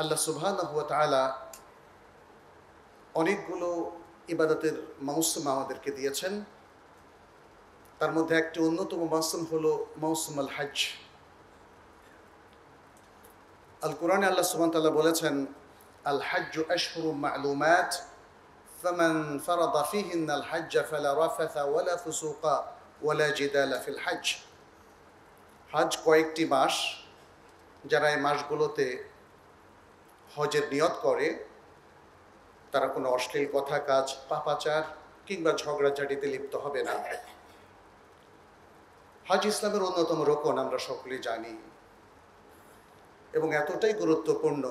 আল্লাহ সুবহানাহু ওয়া তাআলা অনেকগুলো ইবাদতের মৌসুম আমাদেরকে দিয়েছেন। তার মধ্যে একটি অন্যতম মৌসুম হলো মৌসুম আল হজ। আল কোরআনে আল্লাহ সুবহানাহু ওয়া তাআলা বলেছেন, আল হজ্জু আশহুরুম মা'লুমাত ফামান ফারাদা ফীহিন্না আল হজ্জ ফালা রাফাথা ওয়ালা ফুসুকা ওয়ালা জিদালা ফিল হজ। হজ কয়েকটি মাস, যারা এই মাসগুলোতে হজের নিয়ত করে তারা কোনো অশ্লীল কথা, কাজ, পাপাচার কিংবা ঝগড়াঝাটিতে লিপ্ত হবে না। হজ ইসলামের অন্যতম রোকন, আমরা সকলেই জানি, এবং এতটাই গুরুত্বপূর্ণ,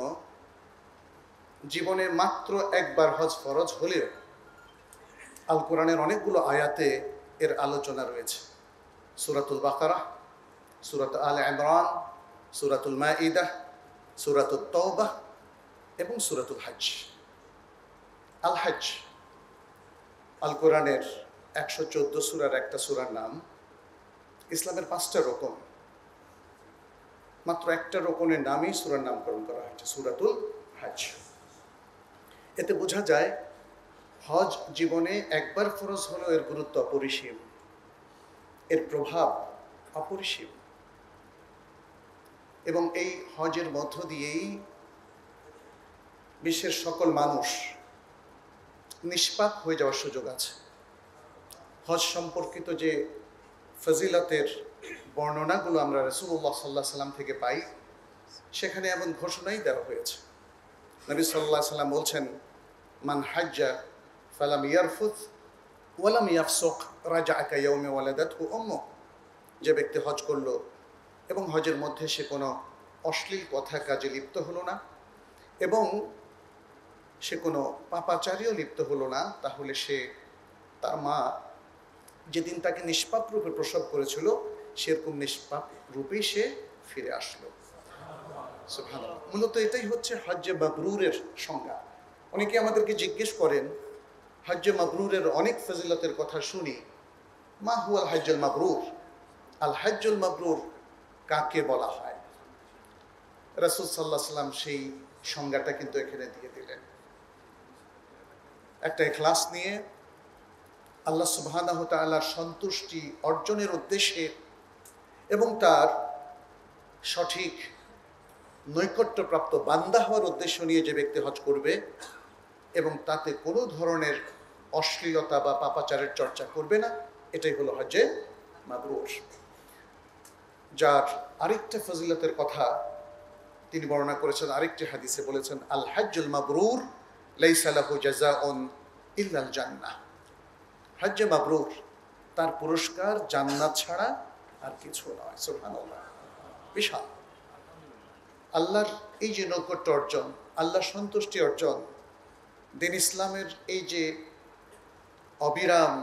জীবনে মাত্র একবার হজ ফরজ হলেও আল কোরআনের অনেকগুলো আয়াতে এর আলোচনা রয়েছে। সূরাতুল বাকারা, সূরাত আলে ইমরান, সূরাতুল মাঈদা, সূরাতুত তাওবাহ এবং সূরাতুল হজ। আল হজ আল কোরআনের 114 সূরার একটা সূরার নাম। ইসলামের 5টা রকম, মাত্র একটা রকমের নামই সূরার নামকরণ করা হয়েছে, সূরাতুল হজ। এতে বোঝা যায় হজ জীবনে একবার ফরজ হলেও এর গুরুত্ব অপরিসীম, এর প্রভাব অপরিসীম, এবং এই হজের মধ্য দিয়েই বিশ্বের সকল মানুষ নিষ্পাপ হয়ে যাওয়ার সুযোগ আছে। হজ সম্পর্কিত যে ফজিলতের বর্ণনাগুলো আমরা রাসূলুল্লাহ সাল্লাল্লাহু আলাইহি সাল্লাম থেকে পাই, সেখানে এমন ঘোষণাই দেওয়া হয়েছে। নবী সাল্লাল্লাহু আলাইহি সাল্লাম বলছেন, মান হাজ্জা ফালাম ইয়ারফুথ ওয়ালাম ইয়াফসুক রাজাআ কায়াউমি ওয়ালাদাতহু উম্মুহ। যে ব্যক্তি হজ করলো এবং হজের মধ্যে সে কোনো অশ্লীল কথা কাজে লিপ্ত হলো না এবং সে কোনো পাপাচারেও লিপ্ত হলো না, তাহলে সে, তার মা যেদিন তাকে নিষ্পাপ রূপে প্রসব করেছিল সেরকম নিষ্পাপ রূপেই সে ফিরে আসলো। সুবহানাল্লাহ। মূলত এটাই হচ্ছে হজ্জে মাবরুরের সংজ্ঞা। অনেকে আমাদেরকে জিজ্ঞেস করেন, হজ্জে মাবরুরের অনেক ফজিলতের কথা শুনি, মা হুয়াল হজ্জুল মাবরুর? আল হজ্জুল মাবরুর কাকে বলা হয়? রাসূল সাল্লাল্লাহু আলাইহি সাল্লাম সেই সংজ্ঞাটা কিন্তু এখানে দিয়ে দিলেন। একটা ইখলাস নিয়ে আল্লাহ সুবহানাহু ওয়া তাআলার সন্তুষ্টি অর্জনের উদ্দেশ্যে এবং তার সঠিক নৈকট্যপ্রাপ্ত বান্দা হওয়ার উদ্দেশ্য নিয়ে যে ব্যক্তি হজ করবে এবং তাতে কোনো ধরনের অশ্লীলতা বা পাপাচারের চর্চা করবে না, এটাই হলো হজ্জে মাবরুর। যার আরেকটা ফজিলতের কথা তিনি বর্ণনা করেছেন, আরেকটি হাদিসে বলেছেন, আল হজ্জুল মাবরুর লাইসা লাহু জাযাউন ইল্লাল জান্নাহ। হজ্জে মাবরুর, তার পুরস্কার জান্নাত ছাড়া আর কিছু নয়। সুবহানাল্লাহ। বিশাল আল্লাহর এই যে নৈকট্য অর্জন, আল্লাহর সন্তুষ্টি অর্জন, দিন ইসলামের এই যে অবিরাম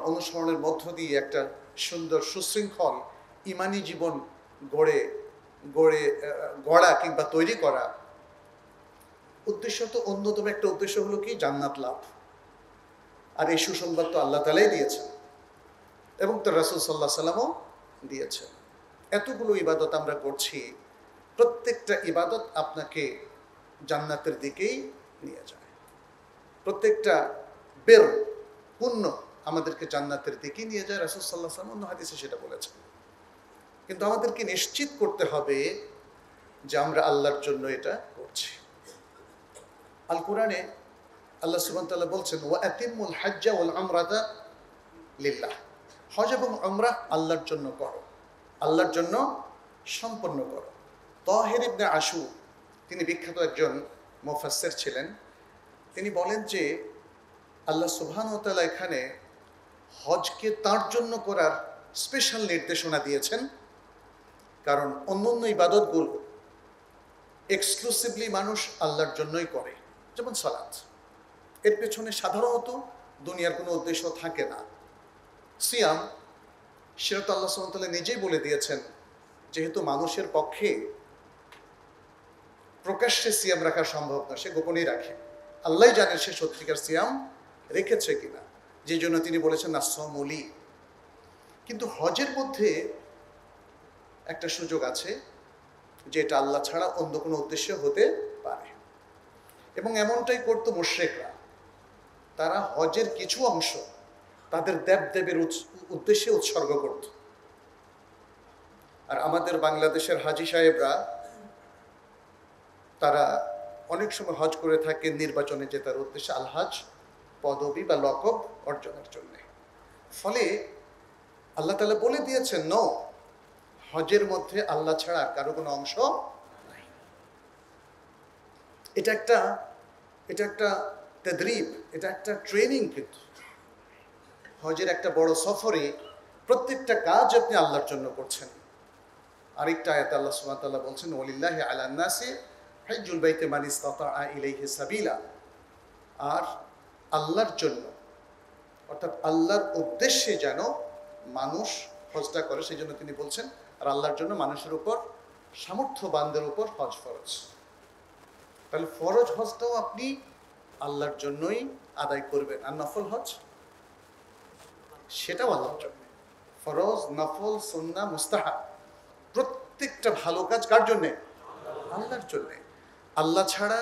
অনুসরণের মধ্য দিয়ে একটা সুন্দর সুশৃঙ্খল ইমানি জীবন গড়া কিংবা তৈরি করা, উদ্দেশ্য তো অন্যতম একটা উদ্দেশ্য হলো কি? জান্নাত লাভ। আর এই সুসংবাদ তো আল্লাহ তাআলাই দিয়েছেন এবং তো রাসূল সাল্লাল্লাহু আলাইহি সাল্লামও দিয়েছেন। এতগুলো ইবাদত আমরা করছি, প্রত্যেকটা ইবাদত আপনাকে জান্নাতের দিকেই নিয়ে যায়। প্রত্যেকটা বের পুণ্য আমাদেরকে জান্নাতের দিকেই নিয়ে যায়। রাসূল সাল্লাল্লাহু আলাইহি ওয়াসাল্লাম অন্য হাদিসে সেটা বলেছেন। কিন্তু আমাদেরকে নিশ্চিত করতে হবে যে আমরা আল্লাহর জন্য এটা করছি। আল কোরআনে আল্লাহ সুবহানাহু ওয়া তাআলা বলছেন, ওয়া আতিমুল হজ্জা ওয়াল উমরাতা লিল্লাহ। হজ এবং উমরাহ আল্লাহর জন্য করো, আল্লাহর জন্য সম্পন্ন করো। তাহের ইবনে আশুর, তিনি বিখ্যাত একজন মুফাসসির ছিলেন, তিনি বলেন যে আল্লাহ সুবহানাহু ওয়া তাআলা এখানে হজকে তার জন্য করার স্পেশাল নির্দেশনা দিয়েছেন, কারণ অন্যান্য ইবাদতগুলো এক্সক্লুসিভলি মানুষ আল্লাহর জন্যই করে, যেমন সালাত, এর পেছনে সাধারণত দুনিয়ার কোনো উদ্দেশ্য থাকে না। সিয়াম, সেটা তো আল্লাহ সুবহানাহু ওয়া তাআলা নিজেই বলে দিয়েছেন, যেহেতু মানুষের পক্ষে প্রকাশ্যে সিয়াম রাখা সম্ভব না, সে গোপনেই রাখে, আল্লাহই জানেন সে সত্যিকার সিয়াম রেখেছে কিনা, যে জন্য তিনি বলেছেন আস-সাওমুলি। কিন্তু হজের মধ্যে একটা সুযোগ আছে, যে এটা আল্লাহ ছাড়া অন্য কোনো উদ্দেশ্য হতে পারে। এবং এমনটাই করতো মুশরিকরা, তারা হজের কিছু অংশ তাদের দেবদেবীর উদ্দেশ্যে উৎসর্গ করত। আর আমাদের বাংলাদেশের হাজি সাহেবরা তারা অনেক সময় হজ করে থাকে নির্বাচনে জেতার উদ্দেশ্যে, আলহাজ পদবি বা লকব অর্জনের জন্য। ফলে আল্লাহ তাআলা বলে দিয়েছেন, নো, হজের মধ্যে আল্লাহ ছাড়া আর কারো কোনো অংশ নাই। এটা একটা তাদরিব, এটা একটা ট্রেনিং। কিন্তু হজের একটা বড় সফরে প্রত্যেকটা কাজ আপনি আল্লাহর জন্য করছেন। আরেকটা আয়াতে আল্লাহ সুবহানাহু ওয়া তাআলা বলছেন, ওয়ালিল্লাহি আলান নাসি হিজ্জুল বাইতি মান ইসতাতাআ ইলাইহি সাবিলা। আর আল্লাহর জন্য, অর্থাৎ আল্লাহর উদ্দেশ্যে যেন মানুষ হজটা করে, সেই জন্য তিনি বলছেন, আর আল্লাহর জন্য মানুষের উপর, সামর্থ্যবানদের উপর হজ ফরজ। তাহলে ফরজ হজটাও আপনি আল্লাহর জন্যই আদায় করবেন, আর নফল হজ সেটাও আল্লাহর জন্য। ফরজ, নফল, সুন্নাহ, মুস্তাহাব প্রত্যেকটা ভালো কাজ কার জন্যে? আল্লাহর জন্যে। আল্লাহ ছাড়া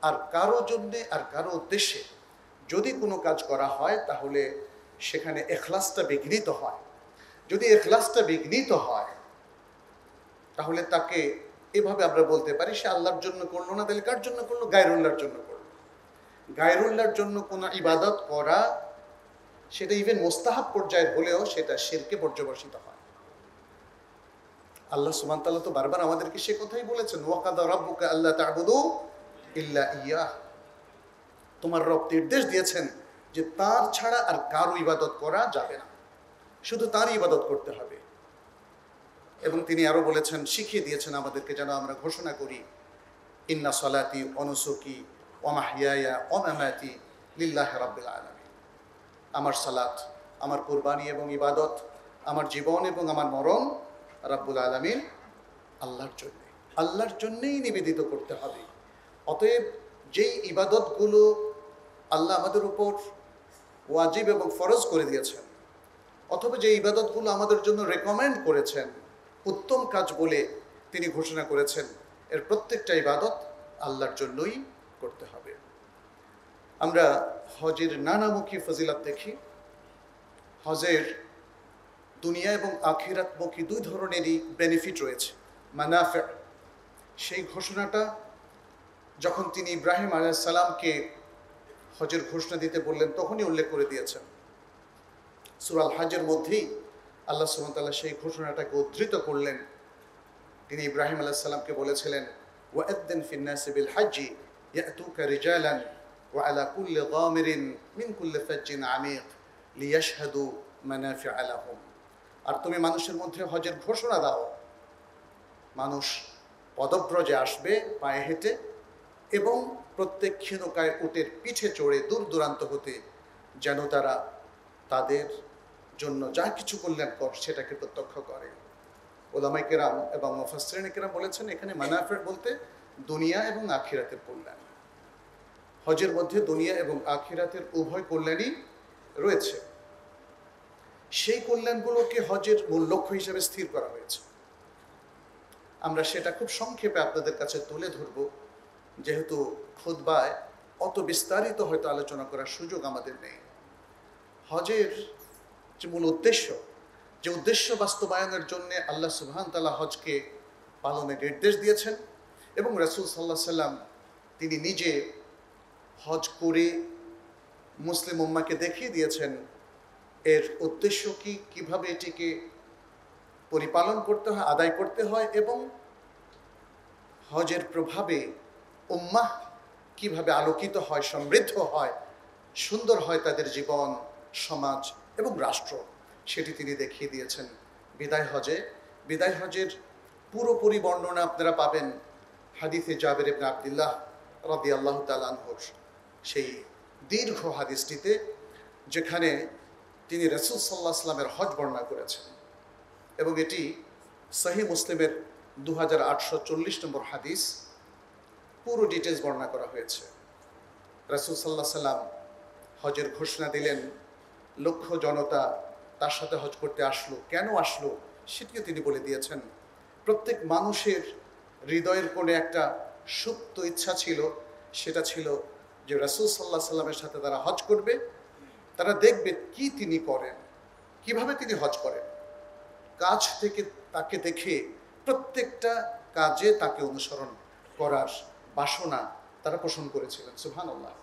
আর কারো জন্যে আর কারো উদ্দেশ্যে যদি কোনো কাজ করা হয় তাহলে সেখানে ইখলাসটা বিঘ্নিত হয়। যদি ইখলাসটা বিঘ্নিত হয় তাহলে তাকে এভাবে আমরা বলতে পারি, সে আল্লাহর জন্য করলো না, তাহলে কার জন্য করলো? গায়রুল্লাহর জন্য করলো। গায়রুল্লাহর জন্য কোনো ইবাদত করা, সেটা ইভেন মুস্তাহাব পর্যায়ের হলেও সেটা শিরকে পর্যবসিত হয়। আল্লাহ সুবহানাহু ওয়া তাআলা তো বারবার আমাদেরকে সে কথাই বলেছেন, ওয়াকাদা রাব্বুকা আল্লা তা'বুদু ইল্লা ইয়্যাহ। তোমার রব নির্দেশ দিয়েছেন যে তার ছাড়া আর কারো ইবাদত করা যাবে না, শুধু তার ইবাদত করতে হবে। এবং তিনি আরো বলেছেন, শিখিয়ে দিয়েছেন আমাদেরকে যেন আমরা ঘোষণা করি, ইন্না সলাতি ওয়া নুসুকি ওয়া মাহইয়ায়া ওয়া মামাতি লিল্লাহি রাব্বিল আলামিন। আমার সালাত, আমার কুরবানি এবং ইবাদত, আমার জীবন এবং আমার মরণ রাব্বুল আলামিন আল্লাহর জন্য, আল্লাহর জন্যই নিবেদিত করতে হবে। অতএব যেই ইবাদতগুলো আল্লাহ আমাদের উপর ওয়াজিব এবং ফরজ করে দিয়েছেন, অথবা যে ইবাদতগুলো আমাদের জন্য রেকমেন্ড করেছেন, উত্তম কাজ বলে তিনি ঘোষণা করেছেন, এর প্রত্যেকটা ইবাদত আল্লাহর জন্যই করতে হবে। আমরা হজের নানামুখী ফজিলত দেখি। হজের দুনিয়া এবং আখিরাতমুখী দুই ধরনেরই বেনিফিট রয়েছে, মানাফে। সেই ঘোষণাটা যখন তিনি ইব্রাহিম আলাইহিস সালামকে হজের ঘোষণা দিতে বললেন তখনই উল্লেখ করে দিয়েছেন। সূরা আল হজের মধ্যেই আল্লাহ সুবহানাহু ওয়া তাআলা সেই ঘোষণাটাকে উদ্ধৃত করলেন। তিনি ইব্রাহিম আলাইহিস সালামকে বলেছিলেন, ওয়াআদ্দিন ফিন নাসি বিল হজ্জি ইয়াতুকা রিজালান ওয়া আলা কুল্লি গামিরিন মিন কুল্লি ফাজ্জিন আমিক লিয়াশহাদু মানাফিআ লাহুম। আর তুমি মানুষের মধ্যে হজের ঘোষণা দাও, মানুষ পদব্রজে আসবে পায়ে হেঁটে, এবং প্রত্যেক ক্ষীণকায় উটের পিঠে চড়ে দূর দূরান্ত হতে যেন তারা তাদের জন্য যা কিছু কল্যাণকর সেটাকে প্রত্যক্ষ করে। ওলামায়ে কেরাম এবং মুফাসসিরিনে কেরাম বলেছেন, এখানে মানাফির বলতে দুনিয়া এবং আখিরাতের কল্যাণ। হজের মধ্যে দুনিয়া এবং আখিরাতের উভয় কল্যাণই রয়েছে। সেই কল্যাণগুলোকে হজের মূল লক্ষ্য হিসেবে স্থির করা হয়েছে। আমরা সেটা খুব সংক্ষেপে আপনাদের কাছে তুলে ধরব, যেহেতু খুতবায় অত বিস্তারিত হয়তো আলোচনা করার সুযোগ আমাদের নেই। হজের যে মূল উদ্দেশ্য, যে উদ্দেশ্য বাস্তবায়নের জন্য আল্লাহ সুবহান তাআলা হজকে পালনের নির্দেশ দিয়েছেন, এবং রাসূল সাল্লাল্লাহু আলাইহি সাল্লাম তিনি নিজে হজ করে মুসলিম উম্মাহকে দেখিয়ে দিয়েছেন এর উদ্দেশ্য কি, কিভাবে এটিকে পরিপালন করতে হয়, আদায় করতে হয়, এবং হজের প্রভাবে উম্মাহ কিভাবে আলোকিত হয়, সমৃদ্ধ হয়, সুন্দর হয় তাদের জীবন, সমাজ এবং রাষ্ট্র, সেটি তিনি দেখিয়ে দিয়েছেন বিদায় হজে। বিদায় হজের পুরোপুরি বর্ণনা আপনারা পাবেন হাদিসে জাবের ইবনে আব্দুল্লাহ রাদিয়াল্লাহু তাআলা আনহুর সেই দীর্ঘ হাদিসটিতে, যেখানে তিনি রাসূল সাল্লাল্লাহু আলাইহি ওয়াসাল্লামের হজ বর্ণনা করেছেন, এবং এটি সহিহ মুসলিমের 2840 নম্বর হাদিস। পুরো ডিটেলস বর্ণনা করা হয়েছে। রাসূল সাল্লাল্লাহু আলাইহি ওয়াসাল্লাম হজের ঘোষণা দিলেন, লক্ষ জনতা তার সাথে হজ করতে আসলো, কেন আসলো সেটিও তিনি বলে দিয়েছেন। প্রত্যেক মানুষের হৃদয়ের কোণে একটা সুপ্ত ইচ্ছা ছিল, সেটা ছিল যে রাসূল সাল্লাল্লাহু আলাইহি সাল্লামের সাথে তারা হজ করবে, তারা দেখবে কি তিনি করেন, কিভাবে তিনি হজ করেন। কাছ থেকে তাকে দেখে প্রত্যেকটা কাজে তাকে অনুসরণ করার বাসনা তারা পোষণ করেছিলেন। সুবহানাল্লাহ।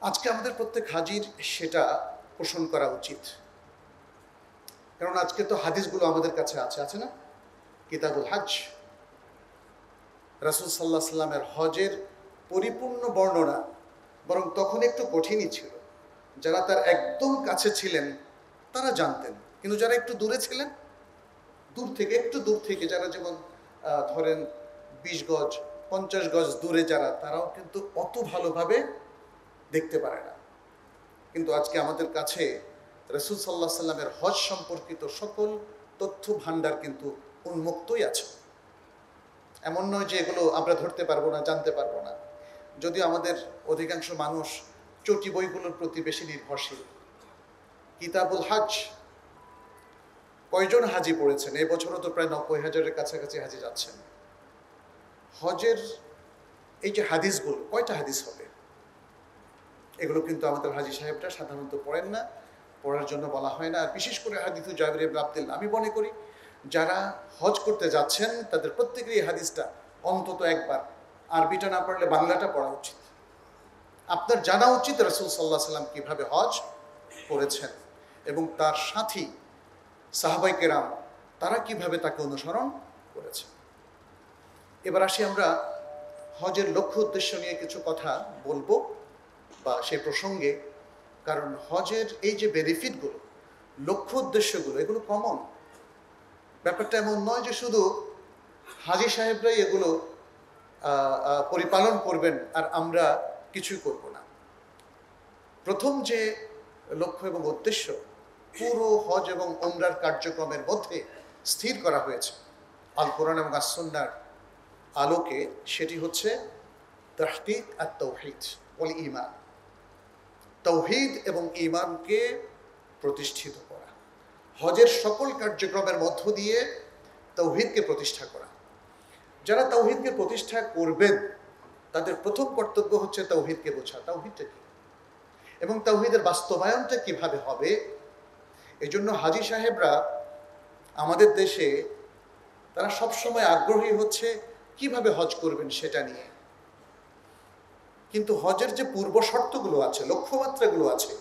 আজকে আমাদের প্রত্যেক হাজির সেটা পোষণ করা উচিত, কারণ আজকে তো হাদিসগুলো আমাদের কাছে আছে না? কিতাবুল হজ, রাসূল সাল্লাল্লাহু আলাইহি সাল্লামের হজের পরিপূর্ণ বর্ণনা। বরং তখন একটু কঠিনই ছিল, যারা তার একদম কাছে ছিলেন তারা জানতেন, কিন্তু যারা একটু দূরে ছিলেন, একটু দূর থেকে যারা, যেমন ধরেন 20 গজ 50 গজ দূরে যারা, তারাও কিন্তু অত ভালোভাবে দেখতে পারে না। কিন্তু আজকে আমাদের কাছে রাসূল সাল্লাল্লাহু আলাইহি সাল্লামের হজ সম্পর্কিত সকল তথ্য ভাণ্ডার কিন্তু উন্মুক্তই আছে। এমন নয় যে এগুলো আমরা ধরতে পারবো না, জানতে পারবো না। যদিও আমাদের অধিকাংশ মানুষ চটি বইগুলোর প্রতি বেশি নির্ভরশীল। কিতাবুল হজ, কয়জন হাজি পড়েছেন? এই বছরও তো প্রায় 90,000-এর কাছাকাছি হাজি যাচ্ছেন। হজের এই যে হাদিসগুলো, কয়টা হাদিস হবে? এগুলো কিন্তু আমাদের হাজি সাহেবরা সাধারণত পড়েন না, পড়ার জন্য বলা হয় না। আর বিশেষ করে হাদিসু জাবির ইবনে আব্দুল্লাহ, আমি মনে করি যারা হজ করতে যাচ্ছেন তাদের প্রত্যেকেরই এই হাদিসটা অন্তত একবার, আরবিটা না পারলে বাংলাটা পড়া উচিত। আপনার জানা উচিত রাসূল সাল্লাল্লাহু আলাইহি সাল্লাম কিভাবে হজ করেছেন এবং তার সাথী সাহাবায়ে কেরাম তারা কিভাবে তাকে অনুসরণ করেছে। এবার আসি আমরা হজের লক্ষ্য উদ্দেশ্য নিয়ে কিছু কথা বলবো বা সেই প্রসঙ্গে, কারণ হজের এই যে বেনিফিটগুলো, লক্ষ্য উদ্দেশ্যগুলো, এগুলো কমন। ব্যাপারটা এমন নয় যে শুধু হাজি সাহেবরাই এগুলো পরিপালন করবেন আর আমরা কিছুই করব না। প্রথম যে লক্ষ্য এবং উদ্দেশ্য পুরো হজ এবং উমরার কার্যক্রমের মধ্যে স্থির করা হয়েছে আল কোরআন এবং আস-সুন্নাহর আলোকে, সেটি হচ্ছে তাহকিক আত-তাওহীদ ওয়াল ঈমান। তাওহীদ এবং ঈমানকে প্রতিষ্ঠিত করা, হজের সকল কার্যক্রমের মধ্য দিয়ে তাওহীদকে প্রতিষ্ঠা করা। যারা তাওহীদকে প্রতিষ্ঠা করবেন তাদের প্রথম কর্তব্য হচ্ছে তাওহীদকে বোঝা, তাওহীদটা কি এবং তাওহীদের বাস্তবায়নটা কিভাবে হবে। এই জন্য হাজি সাহেবরা আমাদের দেশে তারা সবসময় আগ্রহী হচ্ছে কিভাবে হজ করবেন সেটা নিয়ে, কিন্তু হজের যে পূর্ব শর্তগুলো আছে, লক্ষ্যমাত্রাগুলো আছে,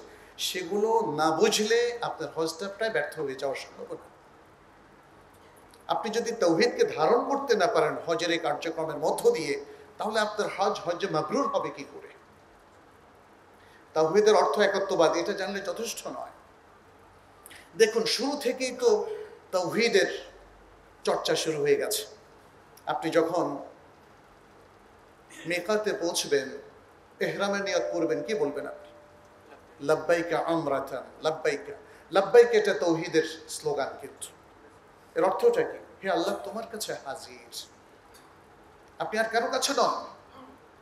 সেগুলো না বুঝলে আপনার হজটা প্রায় ব্যর্থ হয়ে যাওয়ার সম্ভাবনা। আপনি যদি তাওহীদকে ধারণ করতে না পারেন হজের এই কার্যক্রমের মধ্য দিয়ে, তাহলে আপনার হজ মাবরুর হবে কি করে? তাওহীদের অর্থ একত্ববাদ, এটা জানলে যথেষ্ট নয়। দেখুন, শুরু থেকেই তো তাওহীদের চর্চা শুরু হয়ে গেছে। আপনি যখন মিকাতে পৌঁছবেন, ইহরামের নিয়ত করবেন, কি বলবেন আপনি? লাব্বাইকা উমরাতান, লাব্বাইকা। লাব্বাইকা এটা তাওহীদের স্লোগান, কিন্তু এর অর্থটা কি? হে আল্লাহ, তোমার কাছে হাজির। আপনি আর কারো কাছে নন,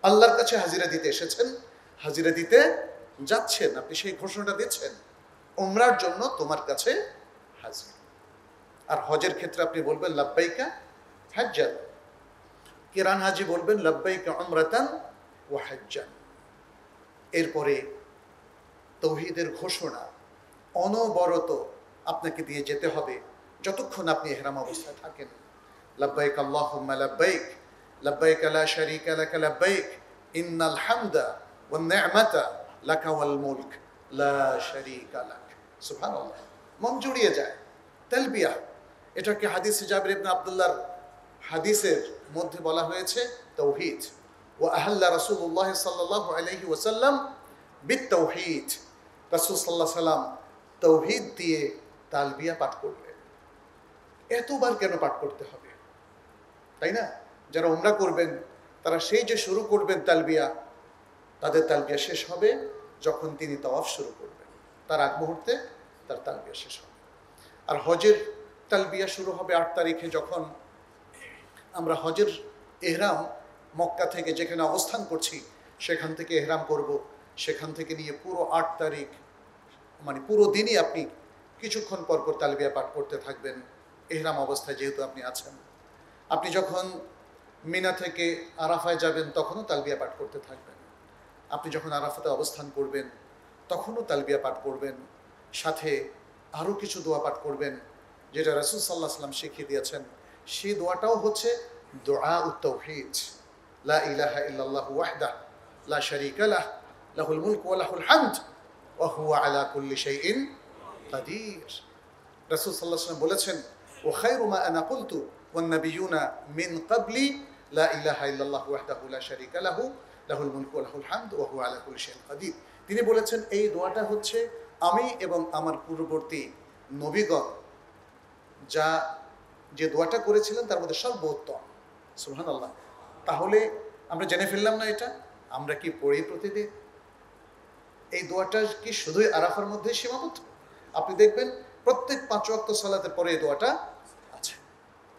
আল্লাহর কাছে হাজিরা দিতে এসেছেন, হাজিরা দিতে যাচ্ছেন। আপনি সেই ঘোষণাটা দিচ্ছেন, উমরার জন্য তোমার কাছে হাজির। আর হজের ক্ষেত্রে আপনি বলবেন লাব্বাইকা হাজ্জান। কিরান হাজি বলবেন লাব্বাইকা উমরাতান ওয়া হাজ্জান। এরপরে তাওহীদের ঘোষণা অনবরত আপনাকে দিয়ে যেতে হবে যতক্ষণ আপনি ইহরাম অবস্থায় থাকেন। লাব্বাইক আল্লাহুম্মা লাব্বাইক, লাব্বাইক লা শারীকা লাকা লাব্বাইক, ইন্নাল হামদা ওয়ান নি'মাতা লাকা ওয়াল মুলক লা শারীকা লাক। সুবহানাল্লাহ, মন জুড়িয়ে যায়। তালবিয়া, এটাকে হাদিসে জাবির ইবনে আব্দুল্লাহর হাদিসের মধ্যে বলা হয়েছে তাওহীদ। ওয়া আহাল্লা রাসূলুল্লাহ সাল্লাল্লাহু আলাইহি ওয়াসাল্লাম বিত-তাওহীদ। রাসূল সাল্লাল্লাহু আলাইহি ওয়াসাল্লাম তাওহীদ দিয়ে তালবিয়া পাঠ করলেন। এতবার কেন পাঠ করতে হবে, তাই না? যারা উমরা করবেন তারা সেই যে শুরু করবেন তালবিয়া, তাদের তালবিয়া শেষ হবে যখন তিনি তাওয়াফ শুরু করবেন, তার আগ মুহূর্তে তার তালবিয়া শেষ হবে। আর হজের তালবিয়া শুরু হবে 8 তারিখে, যখন আমরা হজের ইহরাম মক্কা থেকে যেখানে অবস্থান করছি সেখান থেকে ইহরাম করব। সেখান থেকে নিয়ে পুরো 8 তারিখ, মানে পুরো দিনই আপনি কিছুক্ষণ পর পর তালবিয়া পাঠ করতে থাকবেন ইহরাম অবস্থায়, যেহেতু আপনি আছেন। আপনি যখন মিনা থেকে আরাফায় যাবেন তখনও তালবিয়া পাঠ করতে থাকবেন। আপনি যখন আরাফাতে অবস্থান করবেন তখনও তালবিয়া পাঠ করবেন, সাথে আরও কিছু দোয়া পাঠ করবেন যেটা রাসূল সাল্লাল্লাহু আলাইহি ওয়াসাল্লাম শিখিয়ে দিয়েছেন। সেই দোয়াটাও হচ্ছে দোয়া উত তাওহীদ, লা ইলাহা ইল্লাল্লাহু ওয়াহদাহু লা শারীকা লাহু লাহুল মুলকু ওয়া লাহুল হামদ ওয়া হুয়া আলা কুল্লি শাইইন কাদির। রাসূল সাল্লাল্লাহু আলাইহি ওয়াসাল্লাম বলেছেন, ওয়া খায়রু মা আনা কুলতু ওয়ান নাবিয়্যুনা মিন ক্বাবলি লা ইলাহা ইল্লাল্লাহু ওয়াহদাহু লা শারীকা লাহু লাহুল মুলকু ওয়া লাহুল হামদ ওয়া হুয়া আলা কুল্লি শাইইন কাদির। তিনি বলেছেন এই দোয়াটা হচ্ছে আমি এবং আমার পূর্ববর্তী নবীগণ যে দোয়াটা করেছিলেন তার মধ্যে সর্বোত্তম। সুবহানাল্লাহ। তাহলে আমরা জেনে ফেললাম না এটা? আমরা কি পড়ি প্রতিদিন? এই দোয়াটা কি শুধুই আরাফার মধ্যে সীমাবদ্ধ? আপনি দেখবেন প্রত্যেক 5 ওয়াক্ত সালাতের পরে এই দোয়াটা আছে।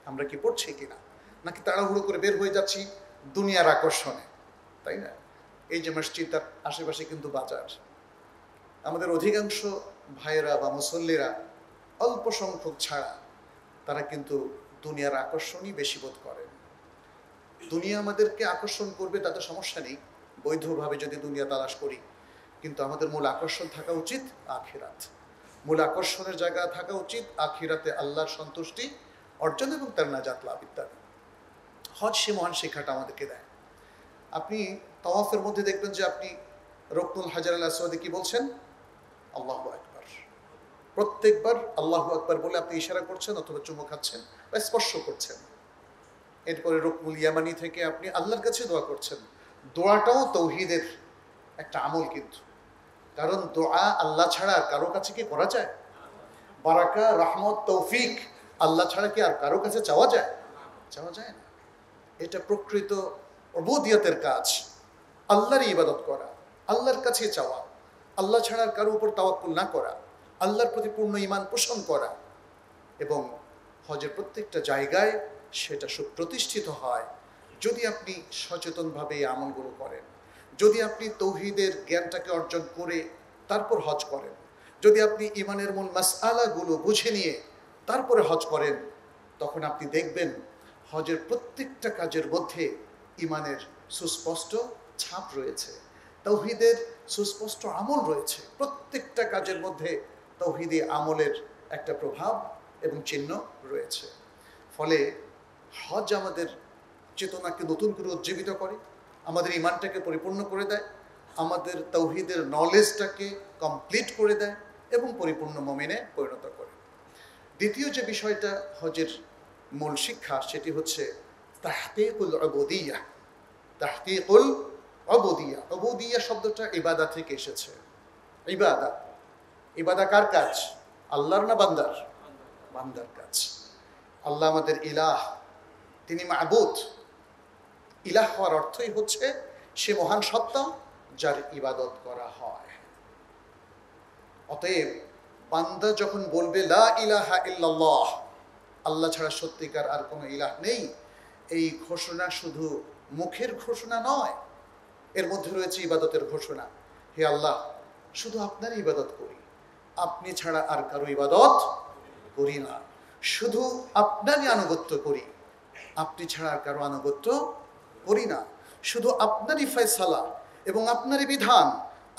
আমরা কি পড়ছি কিনা? নাকি তাড়াহুড়ো করে বের হয়ে যাচ্ছি দুনিয়ার আকর্ষণে, তাই না? এই যে মসজিদ, তার আশেপাশে কিন্তু বাজার। আমাদের অধিকাংশ ভাইয়েরা বা মুসল্লিরা অল্প সংখ্যক ছাড়া তারা কিন্তু দুনিয়ার আকর্ষণই বেশি বোধ করেন। দুনিয়া আমাদেরকে আকর্ষণ করবে তাতে সমস্যা নেই, বৈধভাবে যদি দুনিয়া তালাশ করি, কিন্তু আমাদের মূল আকর্ষণ থাকা উচিত আখিরাত। মূল আকর্ষণের জায়গা থাকা উচিত আখিরাতে আল্লাহর সন্তুষ্টি অর্জন এবং তার নাজাত লাভ ইত্যাদি। হজ সে মহান শিক্ষাটা আমাদেরকে দেয়। আপনি তাওয়াফের মধ্যে দেখবেন যে আপনি রুকনুল হাজার আল আসওয়াদে কি বলছেন? আল্লাহু আকবার। প্রত্যেকবার আল্লাহু আকবার বলে আপনি ইশারা করছেন অথবা চুমু খাচ্ছেন বা স্পর্শ করছেন। এরপরে রুকনুল ইয়ামানি থেকে আপনি আল্লাহর কাছে দোয়া করছেন। দোয়াটাও তৌহিদের একটা আমল কিন্তু, কারণ দোয়া আল্লাহ ছাড়া আর কারো কাছে কি করা যায়? বারাকা, রহমত, তৌফিক আল্লাহ ছাড়া কি আর কারো কাছে চাওয়া যায়? চাওয়া যায় না। এটা প্রকৃত উবুদিয়তের কাজ, আল্লাহর ইবাদত করা, আল্লাহর কাছে চাওয়া, আল্লাহ ছাড়া আর কারো উপর তাওয়াক্কুল না করা, আল্লাহর প্রতি পূর্ণ ঈমান পোষণ করা, এবং হজের প্রত্যেকটা জায়গায় সেটা সুপ্রতিষ্ঠিত হয় যদি আপনি সচেতনভাবে এই আমলগুলো করেন, যদি আপনি তৌহিদের জ্ঞানটাকে অর্জন করে তারপর হজ করেন, যদি আপনি ঈমানের মূল মাসআলাগুলো বুঝে নিয়ে তারপরে হজ করেন, তখন আপনি দেখবেন হজের প্রত্যেকটা কাজের মধ্যে ঈমানের সুস্পষ্ট ছাপ রয়েছে, তাওহীদের সুস্পষ্ট আমল রয়েছে। প্রত্যেকটা কাজের মধ্যে তাওহীদি আমলের একটা প্রভাব এবং চিহ্ন রয়েছে। ফলে হজ আমাদের চেতনাকে নতুন করে উজ্জীবিত করে, আমাদের ঈমানটাকে পরিপূর্ণ করে দেয়, আমাদের তাওহীদের নলেজটাকে কমপ্লিট করে দেয় এবং পরিপূর্ণ মুমিনে পরিণত করে। দ্বিতীয় যে বিষয়টা হজের মূল শিক্ষা, সেটি হচ্ছে তাহকীকুল উবুদিয়্যাহ। তাহকীকুল উবুদিয়্যাহ, উবুদিয়্যাহ শব্দটা ইবাদা থেকে এসেছে। ইবাদা, ইবাদা কার কাজ? আল্লাহর না বান্দার? বান্দার কাজ। আল্লাহ আমাদের ইলাহ, তিনি মাবুদ। ইলাহ হওয়ার অর্থই হচ্ছে সে মহান সত্তা যার ইবাদত করা হয়। অতএব বান্দা যখন বলবে লা ইলাহা ইল্লাল্লাহ, আল্লাহ ছাড়া সত্যিকার আর কোনো ইলাহ নেই, এই ঘোষণা শুধু মুখের ঘোষণা নয়, এর মধ্যে রয়েছে ইবাদতের ঘোষণা। হে আল্লাহ, শুধু আপনারই ইবাদত করি, আপনি ছাড়া আর কারো ইবাদত করি না, শুধু আপনারই আনুগত্য করি, আপনি ছাড়া আর কারো আনুগত্য করি না, শুধু আপনারই ফয়সালা এবং আপনারই বিধান,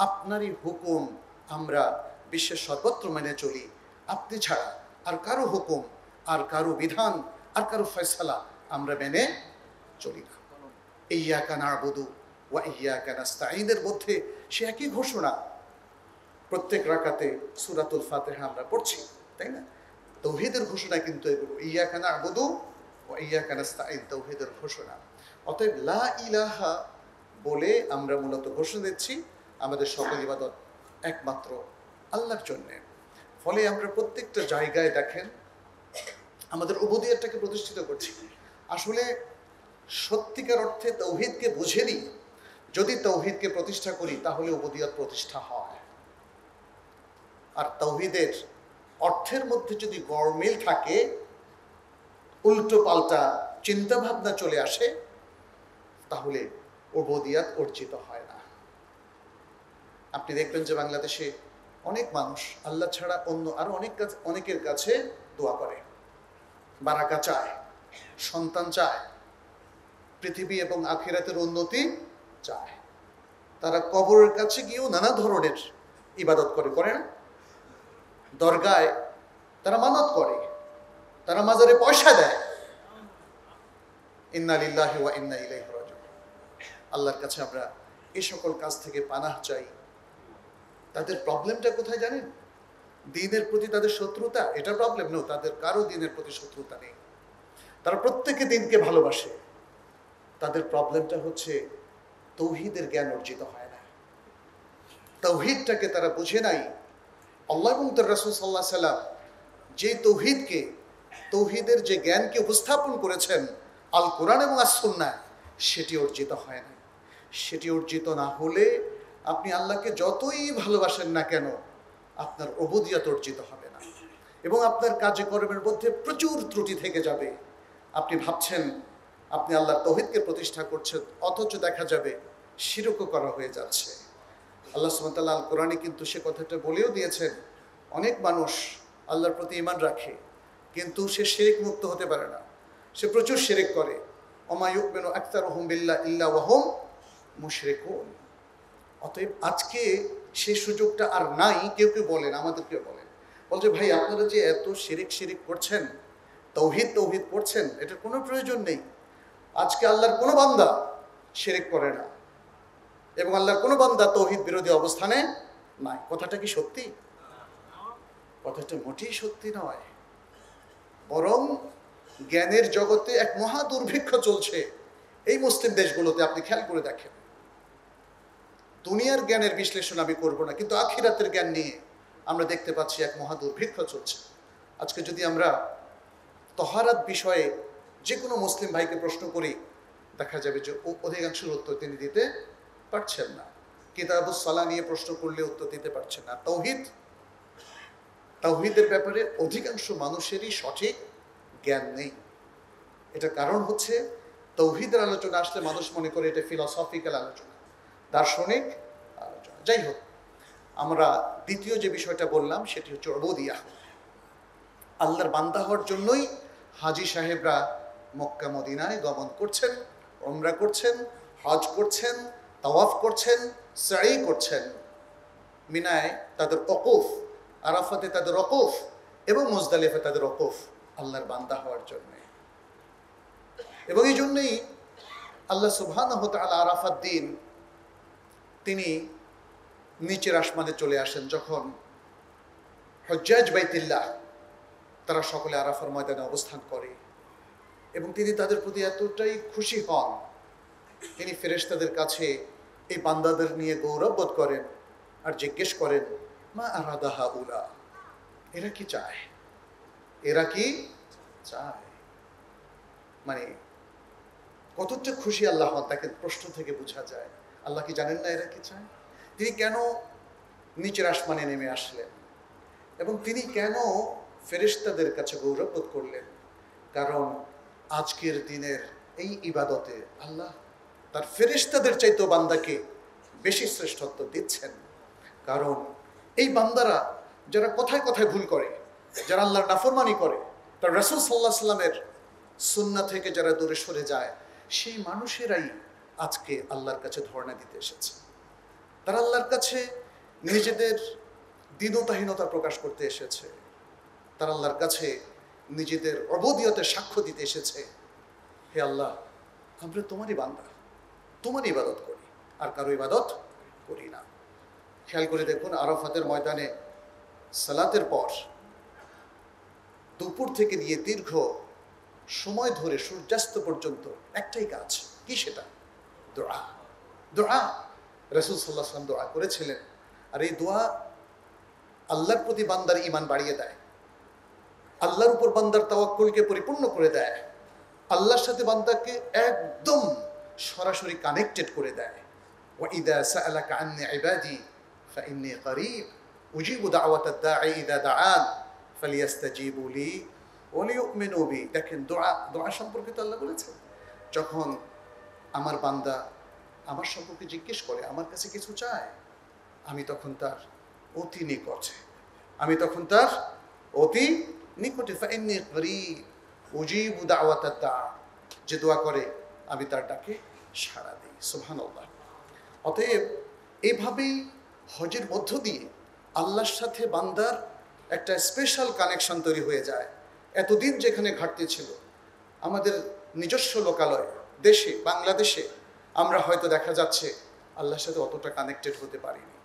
আপনারই হুকুম আমরা বিশ্বের সর্বত্র মেনে চলি, আপনি ছাড়া আর কারো হুকুম, আর কারো বিধান, আর কারো ফয়সালা আমরা মেনে চলি না। ইয়্যাকা না'বুদু ওয়া ইয়্যাকা নাস্তাঈনের মধ্যে সে একই ঘোষণা প্রত্যেক রাকাতে সূরাতুল ফাতিহা আমরা পড়ছি, তাই না? তাওহীদের ঘোষণা কিন্তু এগুলো, ইয়্যাকা না'বুদু ওয়া ইয়্যাকা নাস্তাঈন, তাওহীদের ঘোষণা। অতএব লা ইলাহা বলে আমরা মূলত ঘোষণা দিচ্ছি আমাদের সকল ইবাদত একমাত্র আল্লাহর জন্যে। ফলে আমরা প্রত্যেকটা জায়গায় দেখেন আমাদের উবুদিয়তটাকে প্রতিষ্ঠিত করছি। আসলে সত্যিকার অর্থে তাওহীদকে বুঝে নিই, যদি তাওহীদকে প্রতিষ্ঠা করি তাহলে উবুদিয়ত প্রতিষ্ঠা হয়। আর তাওহীদের অর্থের মধ্যে যদি গরমিল থাকে, উল্টো পাল্টা চিন্তাভাবনা চলে আসে, তাহলে উবুদিয়ত অর্জিত হয় না। আপনি দেখবেন যে বাংলাদেশে অনেক মানুষ আল্লাহ ছাড়া অন্য আরো অনেকের কাছে দোয়া করে, বারাকা চায়, সন্তান চায়, পৃথিবী এবং আখিরাতের উন্নতি চায়। তারা কবরের কাছে গিয়েও নানা ধরনের ইবাদত করে না? দরগায় তারা মানত করে, তারা মাজারে পয়সা দেয়। ইন্না লিল্লাহি ওয়া ইন্না ইলাইহি রাজিউন। আল্লাহর কাছে আমরা এই সকল কাজ থেকে পানাহ চাই। তাদের প্রবলেমটা কোথায় জানেন? দ্বীনের প্রতি তাদের শত্রুতা, এটা প্রবলেম নয়। তাদের কারো দ্বীনের প্রতি শত্রুতা নেই, তারা প্রত্যেকে দ্বীনকে ভালোবাসে। তাদের প্রবলেমটা হচ্ছে তৌহিদের জ্ঞান অর্জিত হয় না, তৌহিদটাকে তারা বুঝে নাই। আল্লাহ এবং তার রাসূল সাল্লাল্লাহু আলাইহি সাল্লাম যে তৌহিদকে, তৌহিদের যে জ্ঞানকে উপস্থাপন করেছেন আল কোরআন এবং আস সুন্নাহ, সেটি অর্জিত হয় না। সেটি অর্জিত না হলে আপনি আল্লাহকে যতই ভালোবাসেন না কেন, আপনার উবুদিয়ত অর্জিত হবে না এবং আপনার কাজে কর্মের মধ্যে প্রচুর ত্রুটি থেকে যাবে। আপনি ভাবছেন আপনি আল্লাহর তৌহিদকে প্রতিষ্ঠা করছেন, অথচ দেখা যাবে শিরকও করা হয়ে যাচ্ছে। আল্লাহ সুবহানাহু ওয়া তাআলা আল কোরআনে কিন্তু সে কথাটা বলেও দিয়েছেন। অনেক মানুষ আল্লাহর প্রতি ঈমান রাখে, কিন্তু সে শিরক মুক্ত হতে পারে না, সে প্রচুর শিরক করে। ওমা ইউমিনু আকতারুহুম বিল্লাহি ইল্লা ওয়া হুম মুশরিকুন। অতএব আজকে সেই সুযোগটা আর নাই। কেউ কেউ বলেন, আমাদেরকে বলছে ভাই আপনারা যে এত শিরিক করছেন, তৌহিদ করছেন, এটার কোনো প্রয়োজন নেই। আজকে আল্লাহর কোনো বান্দা শিরিক করে না এবং আল্লাহর কোনো বান্দা তৌহিদ বিরোধী অবস্থানে নাই। কথাটা কি সত্যি? কথাটা মোটেই সত্যি নয়। বরং জ্ঞানের জগতে এক মহা দুর্ভিক্ষ চলছে এই মুসলিম দেশগুলোতে। আপনি খেয়াল করে দেখেন, দুনিয়ার জ্ঞানের বিশ্লেষণ আমি করব না, কিন্তু আখিরাতের জ্ঞান নিয়ে আমরা দেখতে পাচ্ছি এক মহা দুর্ভিক্ষ চলছে। আজকে যদি আমরা তহারাত বিষয়ে যে কোনো মুসলিম ভাইকে প্রশ্ন করি, দেখা যাবে যে অধিকাংশের উত্তর তিনি দিতে পারছেন না। কিতাবুস সালাহ নিয়ে প্রশ্ন করলে উত্তর দিতে পারছেন না। তাওহীদের ব্যাপারে অধিকাংশ মানুষেরই সঠিক জ্ঞান নেই। এটার কারণ হচ্ছে তাওহীদের আলোচনা আসলে মানুষ মনে করে এটা ফিলসফিক্যাল আলোচনা, দার্শনিক আলোচনা। যাই হোক, আমরা দ্বিতীয় যে বিষয়টা বললাম সেটি হচ্ছে উবুদিয়াহ। আল্লাহর বান্দা হওয়ার জন্যই হাজী সাহেবরা মক্কা মদিনায় গমন করছেন, উমরা করছেন, হজ করছেন, তাওয়াফ করছেন, সাই করছেন। মিনায় তাদের ওকুফ, আরাফাতে তাদের ওকুফ এবং মুজদালিফাতে তাদের ওকুফ আল্লাহর বান্দা হওয়ার জন্য। এবং এই জন্যই আল্লাহ সুবহানাহু ওয়া তাআলা আরাফাত দিন তিনি নিচের আসমানে চলে আসেন। যখন হুজ্জাজ বাইতুল্লাহ তারা সকলে আরাফার ময়দানে অবস্থান করে এবং তিনি তাদের প্রতি এতটাই খুশি হন, তিনি ফেরেশতাদের কাছে এই বান্দাদের নিয়ে গৌরববোধ করেন আর জিজ্ঞেস করেন, মা আরাদা হাউলা, এরা কি চায়, এরা কি চায়। মানে কতটা খুশি আল্লাহ তাকে প্রশ্ন থেকে বোঝা যায়। আল্লাহ কি জানেন না এরা কি চায়? তিনি কেন নিচের আসমানে নেমে আসলেন এবং তিনি কেন ফেরেশতাদের কাছে গৌরববোধ করলেন? কারণ আজকের দিনের এই ইবাদতে আল্লাহ তার ফেরেশতাদের চাইতেও বান্দাকে বেশি শ্রেষ্ঠত্ব দিচ্ছেন। কারণ এই বান্দারা যারা কথায় কথায় ভুল করে, যারা আল্লাহর নাফরমানি করে, তার রাসূল সাল্লাল্লাহু আলাইহি সাল্লামের সুন্নাহ থেকে যারা দূরে সরে যায়, সেই মানুষেরাই আজকে আল্লাহর কাছে ধর্ণা দিতে এসেছে। তারা আল্লাহর কাছে নিজেদের দীনতাহীনতা প্রকাশ করতে এসেছে। তারা আল্লাহর কাছে নিজেদের অবুদিয়তের সাক্ষ্য দিতে এসেছে। হে আল্লাহ, আমরা তোমারই বান্দা, তোমারই ইবাদত করি, আর কারো ইবাদত করি না। খেয়াল করে দেখুন, আরাফাতের ময়দানে সালাতের পর দুপুর থেকে নিয়ে দীর্ঘ সময় ধরে সূর্যাস্ত পর্যন্ত একটাই কাজ, কি সেটা? দোয়া। দোয়া। রাসূল সাল্লাল্লাহু আলাইহি ওয়াসাল্লাম দোয়া করেছিলেন, আর এই দোয়া আল্লাহর প্রতি বান্দার ঈমান বাড়িয়ে দেয়, আল্লাহর উপর বান্দার তাওয়াক্কুলকে পরিপূর্ণ করে দেয়, আল্লাহর সাথে বান্দাকে একদম সরাসরি কানেক্টেড করে দেয়। ওয়া ইযা সাআলাকা আন্নী ইবাদি ফাইন্নী করিব উজিবু দাওয়াতাদ দাঈ ইযা দাআন ফালিয়াস্তাজিবু লি ওয়া লিয়ুমিনু বি। দেখেন, দোয়া সম্পর্কে তো আল্লাহ বলেছেন, যখন আমার বান্দা আমার সম্পর্কে জিজ্ঞেস করে, আমার কাছে কিছু চায়, আমি তখন তার অতি নিকটে, আমি তখন তার অতি নিকটে। ফাইন্নী করিব, উজিবু দাওয়াতাদ দা, যে দোয়া করে আমি তার ডাকে সাড়া দিই। সুবহানাল্লাহ। অতএব এইভাবেই হজের মধ্য দিয়ে আল্লাহর সাথে বান্দার একটা স্পেশাল কানেকশন তৈরি হয়ে যায়। এতদিন যেখানে ঘাটতি ছিল আমাদের নিজস্ব লোকালয় দেশে, বাংলাদেশে, আমরা হয়তো দেখা যাচ্ছে আল্লাহর সাথে অতটা কানেক্টেড হতে পারিনি,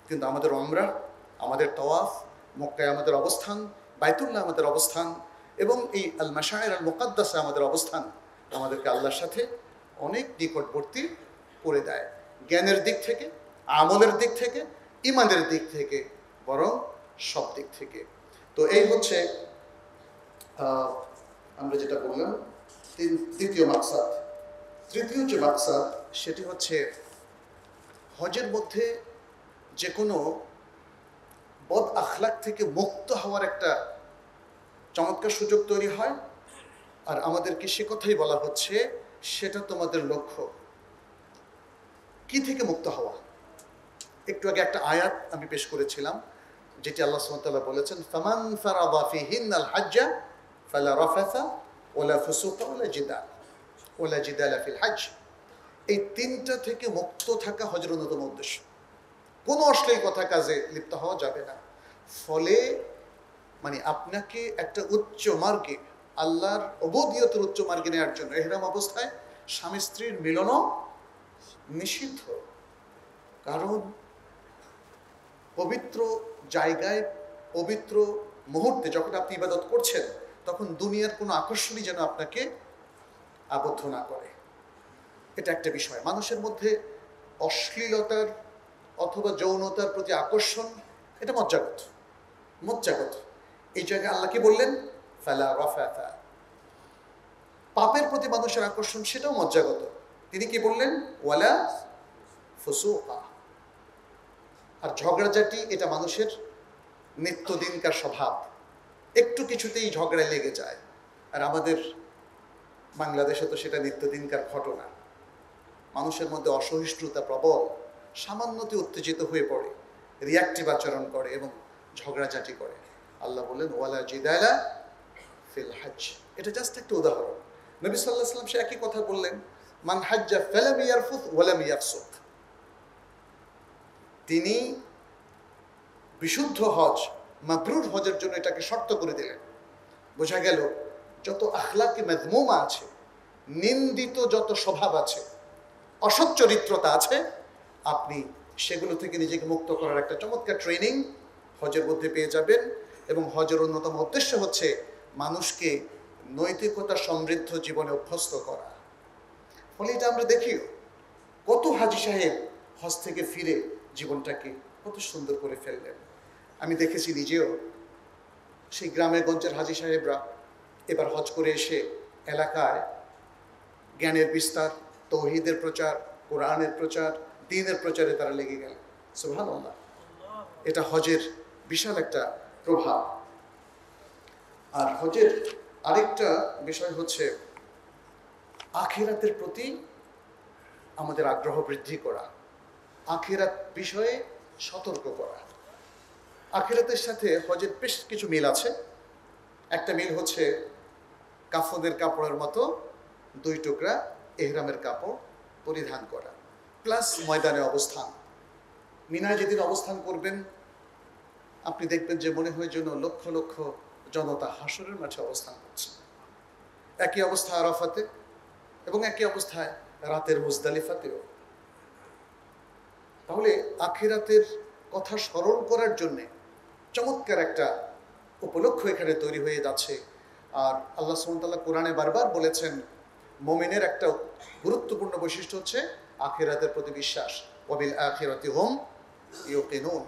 কিন্তু আমাদের উমরা, আমাদের তওয়াফ, মক্কায় আমাদের অবস্থান, বাইতুল্লাহ আমাদের অবস্থান এবং এই আল মাশায়ের আল মুকাদ্দাসে আমাদের অবস্থান আমাদেরকে আল্লাহর সাথে অনেক নিকটবর্তী করে দেয়, জ্ঞানের দিক থেকে, আমলের দিক থেকে, ইমানের দিক থেকে, বরং সব দিক থেকে। তো এই হচ্ছে আমরা যেটা বললাম তৃতীয় মাকসাদ। তৃতীয় যে মাকসাদ সেটি হচ্ছে হজের মধ্যে যে কোনো বদ আখলাক থেকে মুক্ত হওয়ার একটা চমৎকার সুযোগ তৈরি হয়। আর আমাদেরকে সে কথাই বলা হচ্ছে সেটা তোমাদের লক্ষ্য। কি থেকে মুক্ত হওয়া? একটু আগে একটা আয়াত আমি পেশ করেছিলাম যেটি আল্লাহ সুবহানাহু ওয়া তাআলা বলেছেন, ফামান ফারাদা ফিহিন্নাল হাজ্জা ফালা রাফাসা ওয়ালা ফুসুকা ওয়ালা জিদালা ফিল হজ। এই তিনটা থেকে মুক্ত থাকা হজের অন্যতম উদ্দেশ্য। কোনো অশ্লীল কথা কাজে লিপ্ত হওয়া যাবে না। ফলে মানে আপনাকে একটা উচ্চ মার্গে, আল্লাহর অবদিয়তের উচ্চ মার্গে নেওয়ার জন্য এহরাম অবস্থায় স্বামী স্ত্রীর মিলনও নিষিদ্ধ। কারণ পবিত্র জায়গায়, পবিত্র মুহূর্তে যখন আপনি ইবাদত করছেন, তখন দুনিয়ার কোনো আকর্ষণই যেন আপনাকে আবদ্ধ না করে। এটা একটা বিষয়। মানুষের মধ্যে অশ্লীলতার অথবা যৌনতার প্রতি আকর্ষণ, এটা মজ্জাগত। এই জায়গায় আল্লাহ কি বললেন? ফালা রাফাথা। পাপের প্রতি মানুষের আকর্ষণ, সেটাও মজ্জাগত। তিনি কি বললেন? ওয়ালা ফুসুকা। আর ঝগড়াঝাটি এটা মানুষের নিত্যদিনকার স্বভাব, একটু কিছুতেই ঝগড়া লেগে যায়। আর আমাদের বাংলাদেশে তো সেটা নিত্যদিনকার ঘটনা। মানুষের মধ্যে অসহিষ্ণুতা প্রবল, সামান্যতে উত্তেজিত হয়ে পড়ে, রিয়াক্টিভ আচরণ করে এবং ঝগড়াঝাটি করে। আল্লাহ বললেন ওয়ালা জিদালা ফিল হজ। এটা জাস্ট একটা উদাহরণ। নবী সাল্লাল্লাহু আলাইহি ওয়াসাল্লাম সে একই কথা বললেন, মান হাজ্জা ফালাম ইয়ারফুত ওয়ালাম ইয়াফসুক। তিনি বিশুদ্ধ হজ, মাবরুর হজের জন্য এটাকে শর্ত করে দিলেন। বোঝা গেল যত আখলাকি মাযমুমা আছে, নিন্দিত যত স্বভাব আছে, অসৎ চরিত্রতা আছে, আপনি সেগুলো থেকে নিজেকে মুক্ত করার একটা চমৎকার ট্রেনিং হজের মধ্যে পেয়ে যাবেন। এবং হজের অন্যতম উদ্দেশ্য হচ্ছে মানুষকে নৈতিকতা সমৃদ্ধ জীবনে অভ্যস্ত করা। ফলে এটা আমরা দেখিও, কত হাজী সাহেব হজ থেকে ফিরে জীবনটাকে কত সুন্দর করে ফেললেন। আমি দেখেছি নিজেও, সেই গ্রামে গঞ্জের হাজী সাহেবরা এবার হজ করে এসে এলাকায় জ্ঞানের বিস্তার, তৌহিদের প্রচার, কোরআনের প্রচার, দ্বীনের প্রচারে তারা লেগে গেল। সুবহানাল্লাহ। এটা হজের বিশাল একটা প্রভাব। আর হজের আরেকটা বিষয় হচ্ছে আখিরাতের প্রতি আমাদের আগ্রহ বৃদ্ধি করা, আখিরাত বিষয়ে সতর্ক করা। আখিরাতের সাথে হজের বেশ কিছু মিল আছে। একটা মিল হচ্ছে কাফনের কাপড়ের মতো 2 টুকরা এহরামের কাপড় পরিধান করা, প্লাস ময়দানে অবস্থান। মিনায় যেদিন অবস্থান করবেন আপনি দেখবেন যে মনে হয় যেন লক্ষ লক্ষ জনতা হাসরের মাঠে অবস্থান করছে। একই অবস্থা আরাফাতে এবং একই অবস্থায় রাতের মুজদালিফাতেও। তাহলে আখিরাতের কথা স্মরণ করার জন্যে চমৎকার একটা উপলক্ষ এখানে তৈরি হয়ে যাচ্ছে। আর আল্লাহ সুবহানাহু ওয়া তাআলা কোরআনে বারবার বলেছেন মুমিনের একটা গুরুত্বপূর্ণ বৈশিষ্ট্য হচ্ছে আখিরাতের প্রতি বিশ্বাস। ওয়াবিল আখিরাতি হুম ইউকিনুন।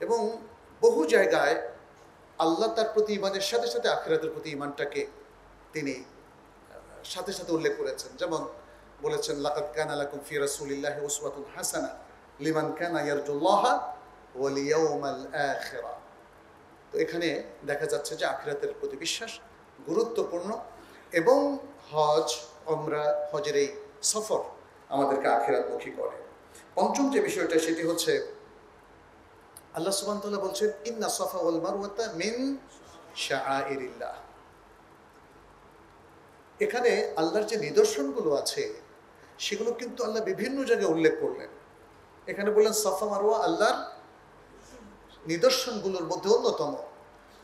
এবং বহু জায়গায় আল্লাহ তার প্রতি ঈমানের সাথে সাথে আখিরাতের প্রতি ঈমানটাকে তিনি সাথে সাথে উল্লেখ করেছেন। যেমন বলেছেন লাকাদ কানা লাকুম ফি রাসূলিল্লাহি উসওয়াতুন হাসানা লিমান কানা ইয়ারজুল্লাহা ওয়াল ইয়াউমাল আখিরা। তো এখানে দেখা যাচ্ছে যে আখিরাতের প্রতি বিশ্বাস গুরুত্বপূর্ণ এবং হজ, উমরা, হজের এই সফর আমাদেরকে আখিরাতমুখী করে। পঞ্চম যে বিষয়টা সেটি হচ্ছে আল্লাহ সুবহানাহু ওয়া তাআলা বলছেন ইন্না সাফা ওয়াল মারওয়াতা মিন শাআইরিল্লাহ। এখানে আল্লাহর যে নিদর্শনগুলো আছে সেগুলো কিন্তু আল্লাহ বিভিন্ন জায়গায় উল্লেখ করলেন। এখানে বললেন সাফা মারওয়া আল্লাহর নিদর্শনগুলোর মধ্যে অন্যতম।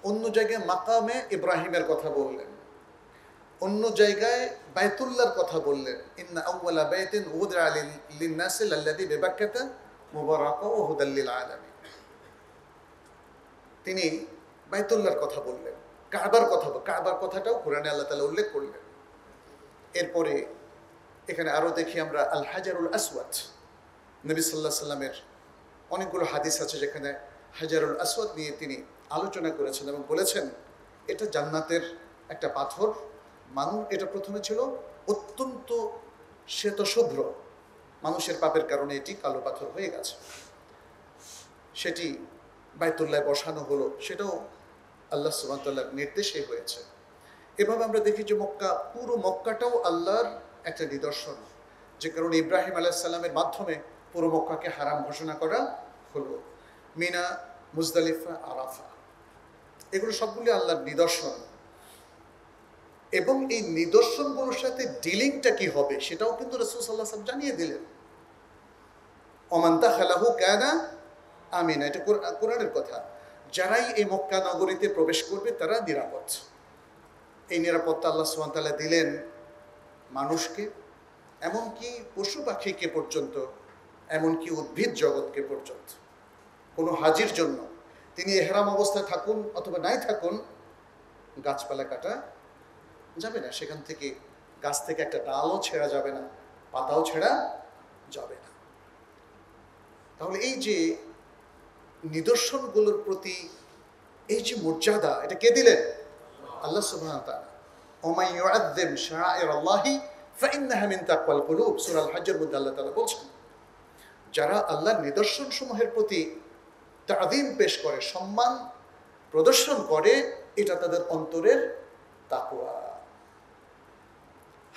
অন্য জায়গায় মাকামে ইব্রাহিমের কথা বললেন, অন্য জায়গায় বাইতুল্লাহর কথা বললেন, ইন্না আউওয়ালা বাইতিন উদিআ লিন-নাসি লাল্লাযী বিবাক্কাতা মুবারাকাও ওয়া হুদাল লিল আলামিন। তিনি বাইতুল্লাহর কথা বললেন, কাবার কথাটাও কোরআনে আল্লাহ তাআলা উল্লেখ করলেন। এরপরে এখানে আরো দেখি আমরা আল হাজারুল আসওয়াদ, নবী সাল্লাল্লাহু আলাইহি সাল্লামের অনেকগুলো হাদিস আছে যেখানে হাজারুল আসওয়াদ নিয়ে তিনি আলোচনা করেছেন এবং বলেছেন এটা জান্নাতের একটা পাথর। এটা প্রথমে ছিল অত্যন্ত শ্বেতশুভ্র, মানুষের পাপের কারণে এটি কালো পাথর হয়ে গেছে, সেটি বাইতুল্লাহ বসানো হলো, সেটাও আল্লাহ সুবহানাহু ওয়া তাআলার নির্দেশে হয়েছে। এভাবে আমরা দেখি যে পুরো মক্কাটাও আল্লাহর একটা নিদর্শন, যে কারণে ইব্রাহিম আলাইহিস সালামের মাধ্যমে পুরো মক্কাকে হারাম ঘোষণা করা হলো। মিনা, মুজদালিফা, আরাফা, এগুলো সবগুলি আল্লাহর নিদর্শন। এবং এই নিদর্শনগুলোর সাথে ডিলিংটা কি হবে সেটাও কিন্তু রাসূল সাল্লাল্লাহু আলাইহি ওয়াসাল্লাম জানিয়ে দিলেন। ওমান দাখালাহু কানা আমিনা, এটা কোরআনের কথা। যারাই এই মক্কা নগরীতে প্রবেশ করবে তারা নিরাপদ। এই নিরাপত্তা আল্লাহ সুবহানাহু ওয়া তাআলা দিলেন মানুষকে, এমনকি পশু পাখিকে পর্যন্ত, এমনকি উদ্ভিদ জগৎকে পর্যন্ত। কোনো হাজির জন্য তিনি ইহরাম অবস্থায় থাকুন অথবা নাই থাকুন, গাছপালা কাটা যাবে না, সেখান থেকে গাছ থেকে একটা ডালও ছেঁড়া যাবে না, পাতাও ছেঁড়া যাবে না। তাহলে এই যে নিদর্শনগুলোর প্রতি এই যে মর্যাদা, এটা কে দিলেন? আল্লাহ সুবহানাহু ওয়া তাআলা। ওমাই ইউআযযিম শাআইরাল্লাহি ফাইন্নাহা মিন তাকওয়াল কুলুব, সূরা আল হজ্জের মধ্যে আল্লাহ তাআলা বলছেন, যারা আল্লাহর নিদর্শন সমূহের প্রতি তাযীম পেশ করে, সম্মান প্রদর্শন করে, এটা তাদের অন্তরের তাকওয়া।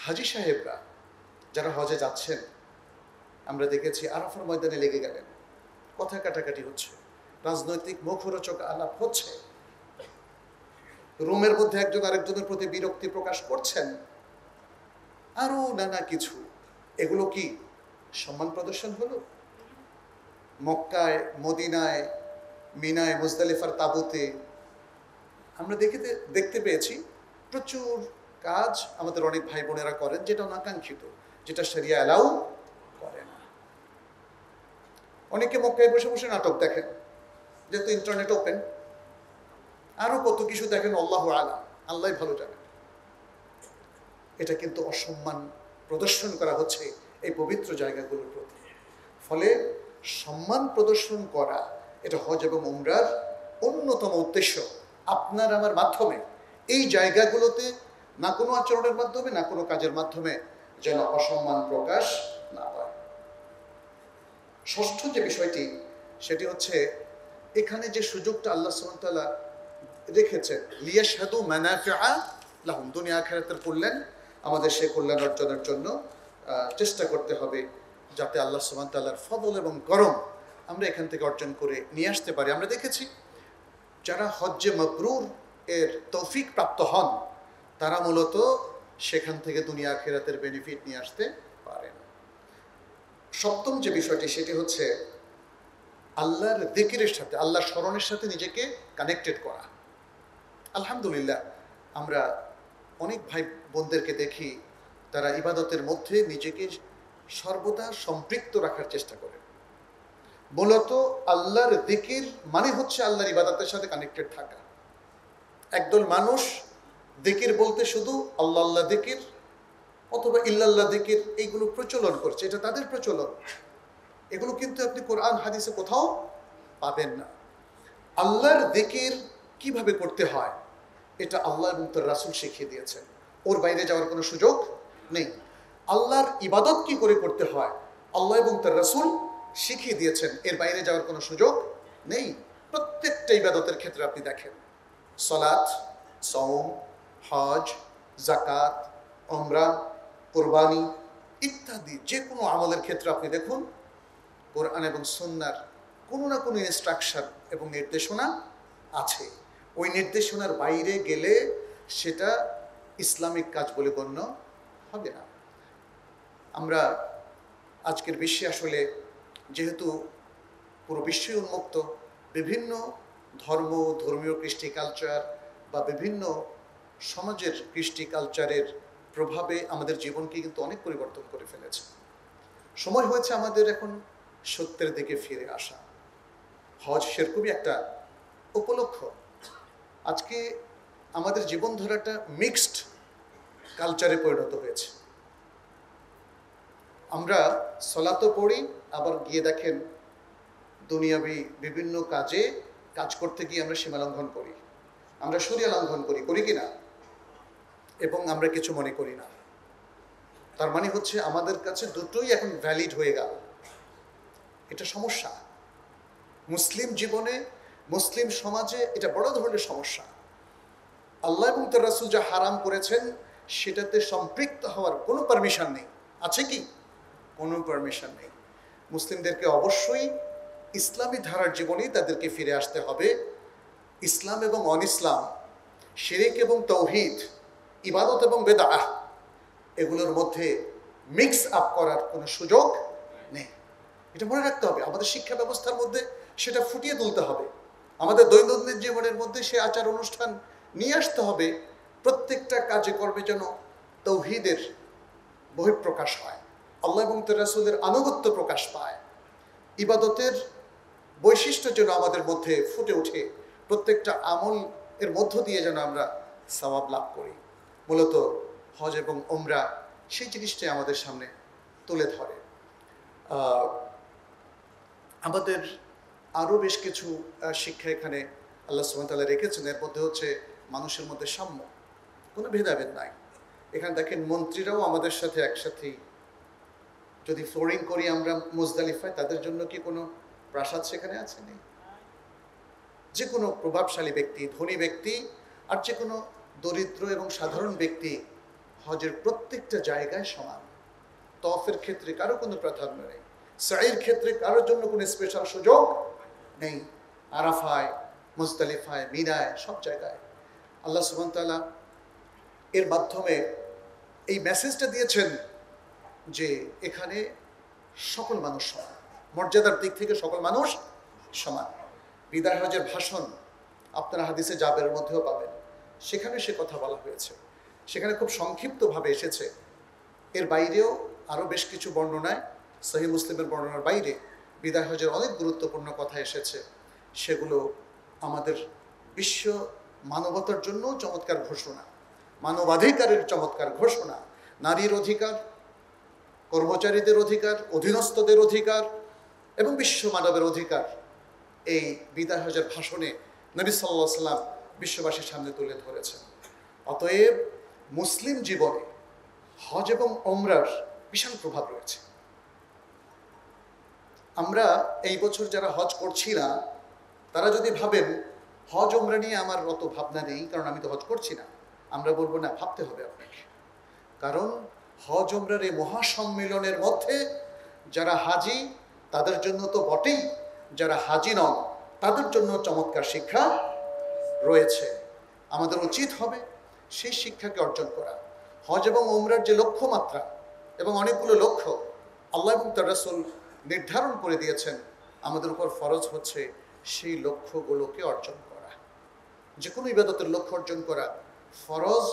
হাজী সাহেবরা যারা হজে যাচ্ছেন, আমরা দেখেছি আরাফার ময়দানে লেগে গেলেন, কথা কাটাকাটি হচ্ছে, রাজনৈতিক মুখরোচক আলাপ হচ্ছে, রুমের মধ্যে একজন আরেকজনের প্রতি বিরক্তি প্রকাশ করছেন, আরো নানা কিছু। এগুলো কি সম্মান প্রদর্শন হলো? মক্কায়, মদিনায়, মিনায়, মুজদালিফার তাবুতে আমরা দেখতে পেয়েছি প্রচুর কাজ আমাদের অনেক ভাই বোনেরা করেন, যেটা অনাকাঙ্ক্ষিত, যেটা শরিয়া অ্যালাউ করে না। অনেকে মক্কায় বসে বসে নাটক দেখেন, যেহেতু ইন্টারনেট ওপেন, আরো কত কিছু দেখেন, আল্লাহু আলাম, আল্লাহ ভালো জানেন। এটা কিন্তু অসম্মান প্রদর্শন করা হচ্ছে এই পবিত্র জায়গাগুলোর প্রতি। ফলে সম্মান প্রদর্শন করা এটা হজ এবং উমরার অন্যতম উদ্দেশ্য। আপনার আমার মাধ্যমে এই জায়গাগুলোতে না কোনো আচরণের মাধ্যমে, না কোনো কাজের মাধ্যমে যেন অসম্মান প্রকাশ না হয়। ষষ্ঠ যে বিষয়টি, সেটি হচ্ছে এখানে যে সুযোগটা আল্লাহ সুবহানাহু ওয়া তাআলা রেখেছেন, লিয়াশহাদু মানাফিআ লাহুম, দুনিয়া আখিরাতের কল্যাণ, আমাদের সেই কল্যাণ অর্জনের জন্য চেষ্টা করতে হবে, যাতে আল্লাহ সুবহানাহু ওয়া তাআলার ফজল এবং করম আমরা এখান থেকে অর্জন করে নিয়ে আসতে পারি। আমরা দেখেছি যারা হজ্জে মাবরুর এর তৌফিক প্রাপ্ত হন, তারা মূলত সেখান থেকে দুনিয়া আখিরাতের বেনিফিট নিয়ে আসতে পারেন। সপ্তম যে বিষয়টি, সেটি হচ্ছে আল্লাহর যিকিরের সাথে, আল্লাহর স্মরণের সাথে নিজেকে কানেক্টেড করা। আলহামদুলিল্লাহ, আমরা অনেক ভাই বোনদেরকে দেখি তারা ইবাদতের মধ্যে নিজেকে সর্বদা সম্পৃক্ত রাখার চেষ্টা করে। মূলত আল্লাহর যিকির মানে হচ্ছে আল্লাহর ইবাদতের সাথে কানেক্টেড থাকা। একদল মানুষ যিকির বলতে শুধু আল্লাহ আল্লাহ যিকির অথবা ইল্লাল্লাহ যিকির এইগুলো প্রচলন করছে, এটা তাদের প্রচলন। এগুলো কিন্তু আপনি কোরআন হাদিসে কোথাও পাবেন না। আল্লাহর যিকির কিভাবে করতে হয় এটা আল্লাহ এবং তার রাসূল শিখিয়ে দিয়েছেন, ওর বাইরে যাওয়ার কোনো সুযোগ নেই। আল্লাহর ইবাদত কি করে করতে হয় আল্লাহ এবং তার রাসূল শিখিয়ে দিয়েছেন, এর বাইরে যাওয়ার কোনো সুযোগ নেই। প্রত্যেকটা ইবাদতের ক্ষেত্রে আপনি দেখেন, সালাত, সাওম, হজ, যাকাত, উমরা, কুরবানি ইত্যাদি যে কোনো আমলের ক্ষেত্রে আপনি দেখুন কোরআন এবং সুন্নাহর কোনো না কোনো ইনস্ট্রাকশন এবং নির্দেশনা আছে। ওই নির্দেশনার বাইরে গেলে সেটা ইসলামিক কাজ বলে গণ্য হবে না। আমরা আজকের বিশ্বে আসলে যেহেতু পুরো বিশ্বই উন্মুক্ত, বিভিন্ন ধর্ম, ধর্মীয় কৃষ্টি কালচার বা বিভিন্ন সমাজের কৃষ্টি কালচারের প্রভাবে আমাদের জীবনকে কিন্তু অনেক পরিবর্তন করে ফেলেছে। সময় হয়েছে আমাদের এখন সত্যের দিকে ফিরে আসা। হজ সেরকমই একটা উপলক্ষ। আজকে আমাদের জীবনধারাটা মিক্সড কালচারে পরিণত হয়েছে। আমরা সলাতো পড়ি, আবার গিয়ে দেখেন দুনিয়াবি বিভিন্ন কাজ করতে গিয়ে আমরা সীমা লঙ্ঘন করি, আমরা শরিয়া লঙ্ঘন করি কি না? এবং আমরা কিছু মনে করি না। তার মানে হচ্ছে আমাদের কাছে দুটোই এখন ভ্যালিড হয়ে গেল। এটা সমস্যা মুসলিম জীবনে, মুসলিম সমাজে এটা বড় ধরনের সমস্যা। আল্লাহ এবং তার রাসূল যা হারাম করেছেন সেটাতে সম্পৃক্ত হওয়ার কোনো পারমিশন নেই। আছে কি? কোনো পারমিশন নেই। মুসলিমদেরকে অবশ্যই ইসলামী ধারার জীবনেই তাদেরকে ফিরে আসতে হবে। ইসলাম এবং অনইসলাম, শিরক এবং তৌহিদ, ইবাদত এবং বেদাহ, এগুলোর মধ্যে মিক্স আপ করার কোনো সুযোগ নেই। এটা মনে রাখতে হবে। আমাদের শিক্ষা ব্যবস্থার মধ্যে সেটা ফুটিয়ে তুলতে হবে। আমাদের দৈনন্দিন জীবনের মধ্যে সে আচার অনুষ্ঠান নিয়ে আসতে হবে। প্রত্যেকটা কাজে কর্মে যেন তৌহিদের বহিঃপ্রকাশ হয়, আল্লাহ এবং তার রাসূলের আনুগত্য প্রকাশ পায়, ইবাদতের বৈশিষ্ট্য যেন আমাদের মধ্যে ফুটে ওঠে। প্রত্যেকটা আমল এর মধ্য দিয়ে যেন আমরা সওয়াব লাভ করি। মূলত হজ এবং উমরা সেই জিনিসটাই আমাদের সামনে তুলে ধরে। আমাদের আরও বেশ কিছু শিক্ষা এখানে আল্লাহ সুবহানাহু ওয়া তাআলা রেখেছেন। এর মধ্যে হচ্ছে মানুষের মধ্যে সাম্য, কোনো ভেদাভেদ নাই। এখানে দেখেন মন্ত্রীরাও আমাদের সাথে একসাথেই, যদি ফ্লোরিং করি আমরা মুজদালিফায়, তাদের জন্য কি কোনো প্রাসাদ সেখানে আছে? নেই। যে কোনো প্রভাবশালী ব্যক্তি, ধনী ব্যক্তি, আর যে কোনো দরিদ্র এবং সাধারণ ব্যক্তি হজের প্রত্যেকটা জায়গায় সমান। তওয়াফের ক্ষেত্রে কারো কোনো প্রাধান্য নেই, সাইয়ের ক্ষেত্রে কারোর জন্য কোনো স্পেশাল সুযোগ নেই। আরাফায়, মুজদালিফায়, মিনায়, সব জায়গায় আল্লাহ সুবহানাহু ওয়া তাআলা এর মাধ্যমে এই মেসেজটা দিয়েছেন যে এখানে সকল মানুষ সমান, মর্যাদার দিক থেকে সকল মানুষ সমান। বিদায় হজের ভাষণ আপনারা হাদিসে জাবেরের মধ্যেও পাবেন, সেখানে সে কথা বলা হয়েছে। সেখানে খুব সংক্ষিপ্তভাবে এসেছে। এর বাইরেও আরও বেশ কিছু বর্ণনায়, সহিহ মুসলিমের বর্ণনার বাইরে বিদায় হজের অনেক গুরুত্বপূর্ণ কথা এসেছে। সেগুলো আমাদের বিশ্ব মানবতার জন্য চমৎকার ঘোষণা, মানবাধিকারের চমৎকার ঘোষণা, নারীর অধিকার, কর্মচারীদের অধিকার, অধীনস্থদের অধিকার এবং বিশ্ব মানবের অধিকার এই বিদায় হজের ভাষণে নবী সাল্লাল্লাহু আলাইহি ওয়াসাল্লাম বিশ্ববাসীর সামনে তুলে ধরেছেন। অতএব মুসলিম জীবনে হজ এবং উমরার বিশাল প্রভাব রয়েছে। আমরা এই বছর যারা হজ করছি না, তারা যদি ভাবেন হজ উমরা নিয়ে আমার অত ভাবনা নেই কারণ আমি তো হজ করছি না, আমরা বলবো না, ভাবতে হবে আপনাকে। কারণ হজ উমরার এই মহাসম্মেলনের মধ্যে যারা হাজি তাদের জন্য তো বটেই, যারা হাজি নন তাদের জন্য চমৎকার শিক্ষা রয়েছে। আমাদের উচিত হবে সেই শিক্ষাকে অর্জন করা। হজ এবং উমরার যে লক্ষ্যমাত্রা এবং অনেকগুলো লক্ষ্য আল্লাহ এবং তার রাসূল নির্ধারণ করে দিয়েছেন, আমাদের উপর ফরজ হচ্ছে সেই লক্ষ্যগুলোকে অর্জন করা। যে কোনো ইবাদতের লক্ষ্য অর্জন করা ফরজ,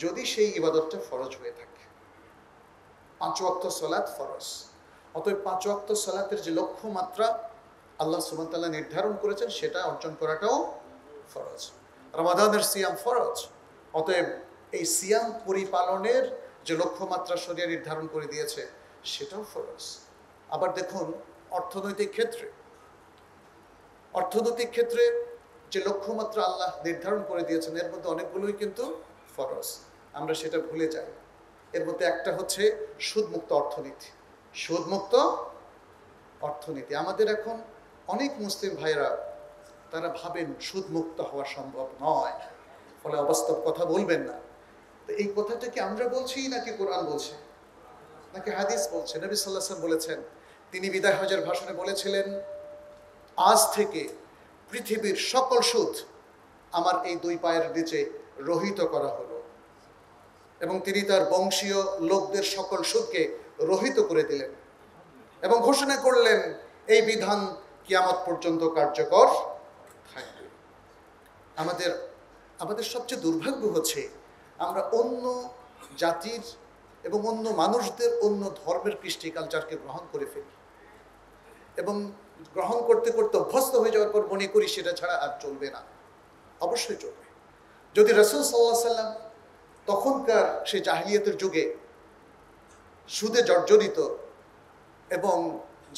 যদি সেই ইবাদতটা ফরজ হয়ে থাকে। 5 ওয়াক্ত সালাত ফরজ, অতএব 5 ওয়াক্ত সালাতের যে লক্ষ্যমাত্রা আল্লাহ সুবহানাহু ওয়া তাআলা নির্ধারণ করেছেন সেটা অর্জন করাটাও ফরজ। রমাদানের সিয়াম ফরজ, অতএব এই সিয়াম পরিপালনের যে লক্ষ্যমাত্রা শরীয়ত নির্ধারণ করে দিয়েছে সেটাও ফরজ। আবার দেখুন অর্থনৈতিক ক্ষেত্রে যে লক্ষ্যমাত্রা আল্লাহ নির্ধারণ করে দিয়েছেন এর মধ্যে অনেকগুলোই কিন্তু ফরজ, আমরা সেটা ভুলে যাই। এর মধ্যে একটা হচ্ছে সুদমুক্ত অর্থনীতি। আমাদের এখন অনেক মুসলিম ভাইরা তারা ভাবেন সুদমুক্ত হওয়া সম্ভব নয়, ফলে অবাস্তব কথা বলবেন না। তো এই কথাটা কি আমরা বলছি নাকি কোরআন বলছে নাকি হাদিস বলছে? নবী সাল্লাল্লাহু আলাইহি ওয়াসাল্লাম বলেছেন, তিনি বিদায় হজের ভাষণে বলেছিলেন, আজ থেকে পৃথিবীর সকল সুদ আমার এই 2 পায়ের নিচে রহিত করা হলো। এবং তিনি তার বংশীয় লোকদের সকল সুদকে রহিত করে দিলেন এবং ঘোষণা করলেন এই বিধান কিয়ামত পর্যন্ত কার্যকর থাকবে। আমাদের আমাদের সবচেয়ে দুর্ভাগ্য হচ্ছে আমরা অন্য জাতির এবং অন্য মানুষদের অন্য ধর্মের কৃষ্টি কালচারকে গ্রহণ করে ফেলি এবং গ্রহণ করতে করতে অভ্যস্ত হয়ে যাওয়ার পর মনে করি সেটা ছাড়া আর চলবে না। অবশ্যই চলবে। যদি রাসূল সাল্লাল্লাহু আলাইহি সাল্লাম তখনকার সেই জাহিলিয়াতের যুগে সুদে জর্জরিত এবং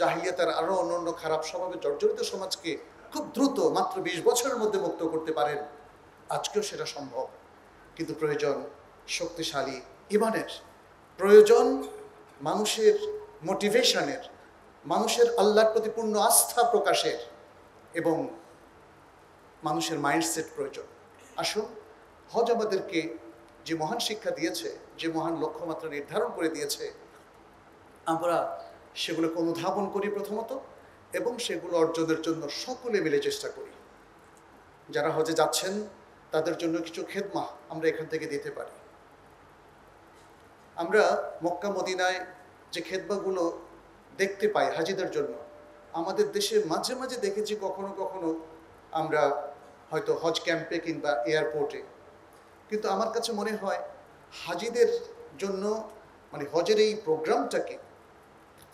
জাহিলিয়াতের আরও অন্যান্য খারাপ স্বভাবে জর্জরিত সমাজকে খুব দ্রুত মাত্র 20 বছরের মধ্যে মুক্ত করতে পারেন, আজকেও সেটা সম্ভব। কিন্তু প্রয়োজন শক্তিশালী ঈমানের, প্রয়োজন মানুষের মোটিভেশনের, মানুষের আল্লাহর প্রতি পূর্ণ আস্থা প্রকাশের এবং মানুষের মাইন্ডসেট প্রয়োজন। আসুন, হজ আমাদেরকে যে মহান শিক্ষা দিয়েছে, যে মহান লক্ষ্যমাত্রা নির্ধারণ করে দিয়েছে, আমরা সেগুলোকে অনুধাবন করি প্রথমত এবং সেগুলো অর্জনের জন্য সকলে মিলে চেষ্টা করি। যারা হজে যাচ্ছেন তাদের জন্য কিছু খেদমা আমরা এখান থেকে দিতে পারি। আমরা মক্কা মদিনায় যে খেদমাগুলো দেখতে পাই হাজিদের জন্য, আমাদের দেশে মাঝে মাঝে দেখেছি কখনো কখনো আমরা হয়তো হজ ক্যাম্পে কিংবা এয়ারপোর্টে। কিন্তু আমার কাছে মনে হয় হাজিদের জন্য মানে হজের এই প্রোগ্রামটাকে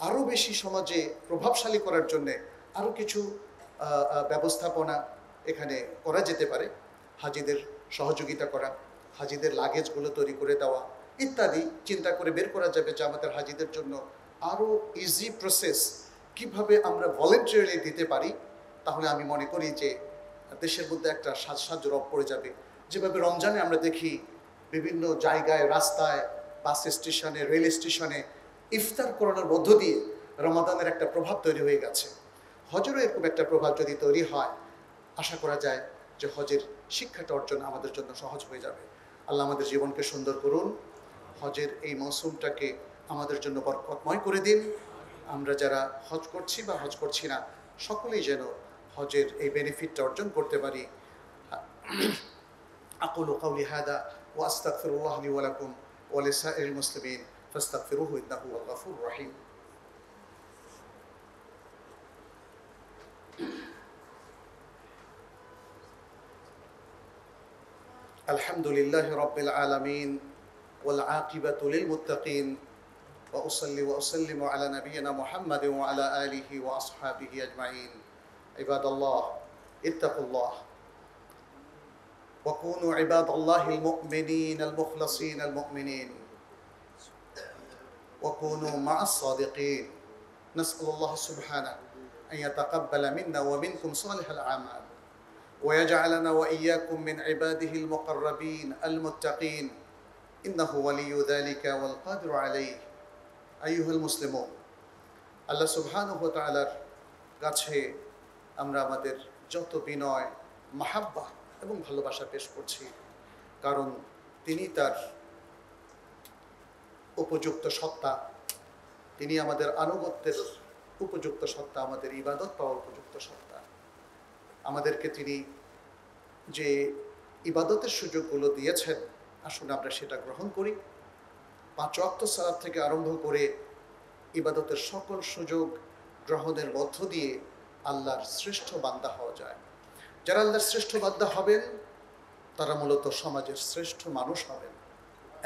আরও বেশি সমাজে প্রভাবশালী করার জন্যে আরও কিছু ব্যবস্থাপনা এখানে করা যেতে পারে। হাজিদের সহযোগিতা করা, হাজিদের লাগেজগুলো তৈরি করে দেওয়া ইত্যাদি চিন্তা করে বের করা যাবে যে আমাদের হাজিদের জন্য আরও ইজি প্রসেস কিভাবে আমরা ভলেন্টারিলি দিতে পারি। তাহলে আমি মনে করি যে দেশের মধ্যে একটা সাজ রব পড়ে যাবে। যেভাবে রমজানে আমরা দেখি বিভিন্ন জায়গায়, রাস্তায়, বাস স্টেশনে, রেল স্টেশনে ইফতার করানোর মধ্য দিয়ে রমাদানের একটা প্রভাব তৈরি হয়ে গেছে। হজেরও এরকম একটা প্রভাব যদি তৈরি হয়, আশা করা যায় যে হজের শিক্ষাটা অর্জন আমাদের জন্য সহজ হয়ে যাবে। আল্লাহ আমাদের জীবনকে সুন্দর করুন, হজের এই মৌসুমটাকে আমাদের জন্য বরকতময় করে দিন। আমরা যারা হজ করছি বা হজ করছি না, সকলেই যেন হজের এই বেনিফিটটা অর্জন করতে পারি। আকুলু কাউলি হাদা ওয়া আস্তাগফিরুল্লাহ লি ওয়া লাকুম ওয়া লিসাইরিল মুসলিমিন ফাস্তাগফিরুহু ইন্নাহু হুয়াল গফুরুর রহিম। আলহামদুলিল্লাহি রাব্বিল আলামিন ওয়াল আকিবাতু লিল মুত্তাকিন ওয়া উসাল্লি ওয়া উসাল্লিমু আলা নাবিয়িনা মুহাম্মাদিন ওয়া আলা আলিহি ওয়া আসহাবিহি আজমাইন। ইবাদাল্লাহ ইত্তাকুল্লাহ ওয়া কুনু ইবাদাল্লাহিল মুমিনিনাল মুখলাসিনাল মুমিনিন ওয়া কুনু মা'আস সাদিকিন। নাসআলুল্লাহ সুবহানাহু আন ইয়াতাকাব্বালা মিন্না ওয়া মিনকুম সালিহাল আমাল ويجعلنا وإياكم من عباده المقربين المتقين إنه ولي ذلك والقادر عليه أيها المسلمون। আল্লাহ সুবহানাহু ওয়া তাআলার কাছে আমরা আমাদের যত বিনয়, মাহাব্বা এবং ভালোবাসা পেশ করছি, কারণ তিনি তার উপযুক্ত সত্তা, তিনি আমাদের আনুগত্যের উপযুক্ত সত্তা, আমাদের ইবাদত পাওয়ার উপযুক্ত সত্তা। আমাদেরকে তিনি যে ইবাদতের সুযোগগুলো দিয়েছেন, আসুন আমরা সেটা গ্রহণ করি। 5 ওয়াক্ত সালাত থেকে আরম্ভ করে ইবাদতের সকল সুযোগ গ্রহণের মধ্য দিয়ে আল্লাহর শ্রেষ্ঠ বান্দা হওয়া যায়। যারা আল্লাহর শ্রেষ্ঠ বান্দা হবেন তারা মূলত সমাজের শ্রেষ্ঠ মানুষ হবেন।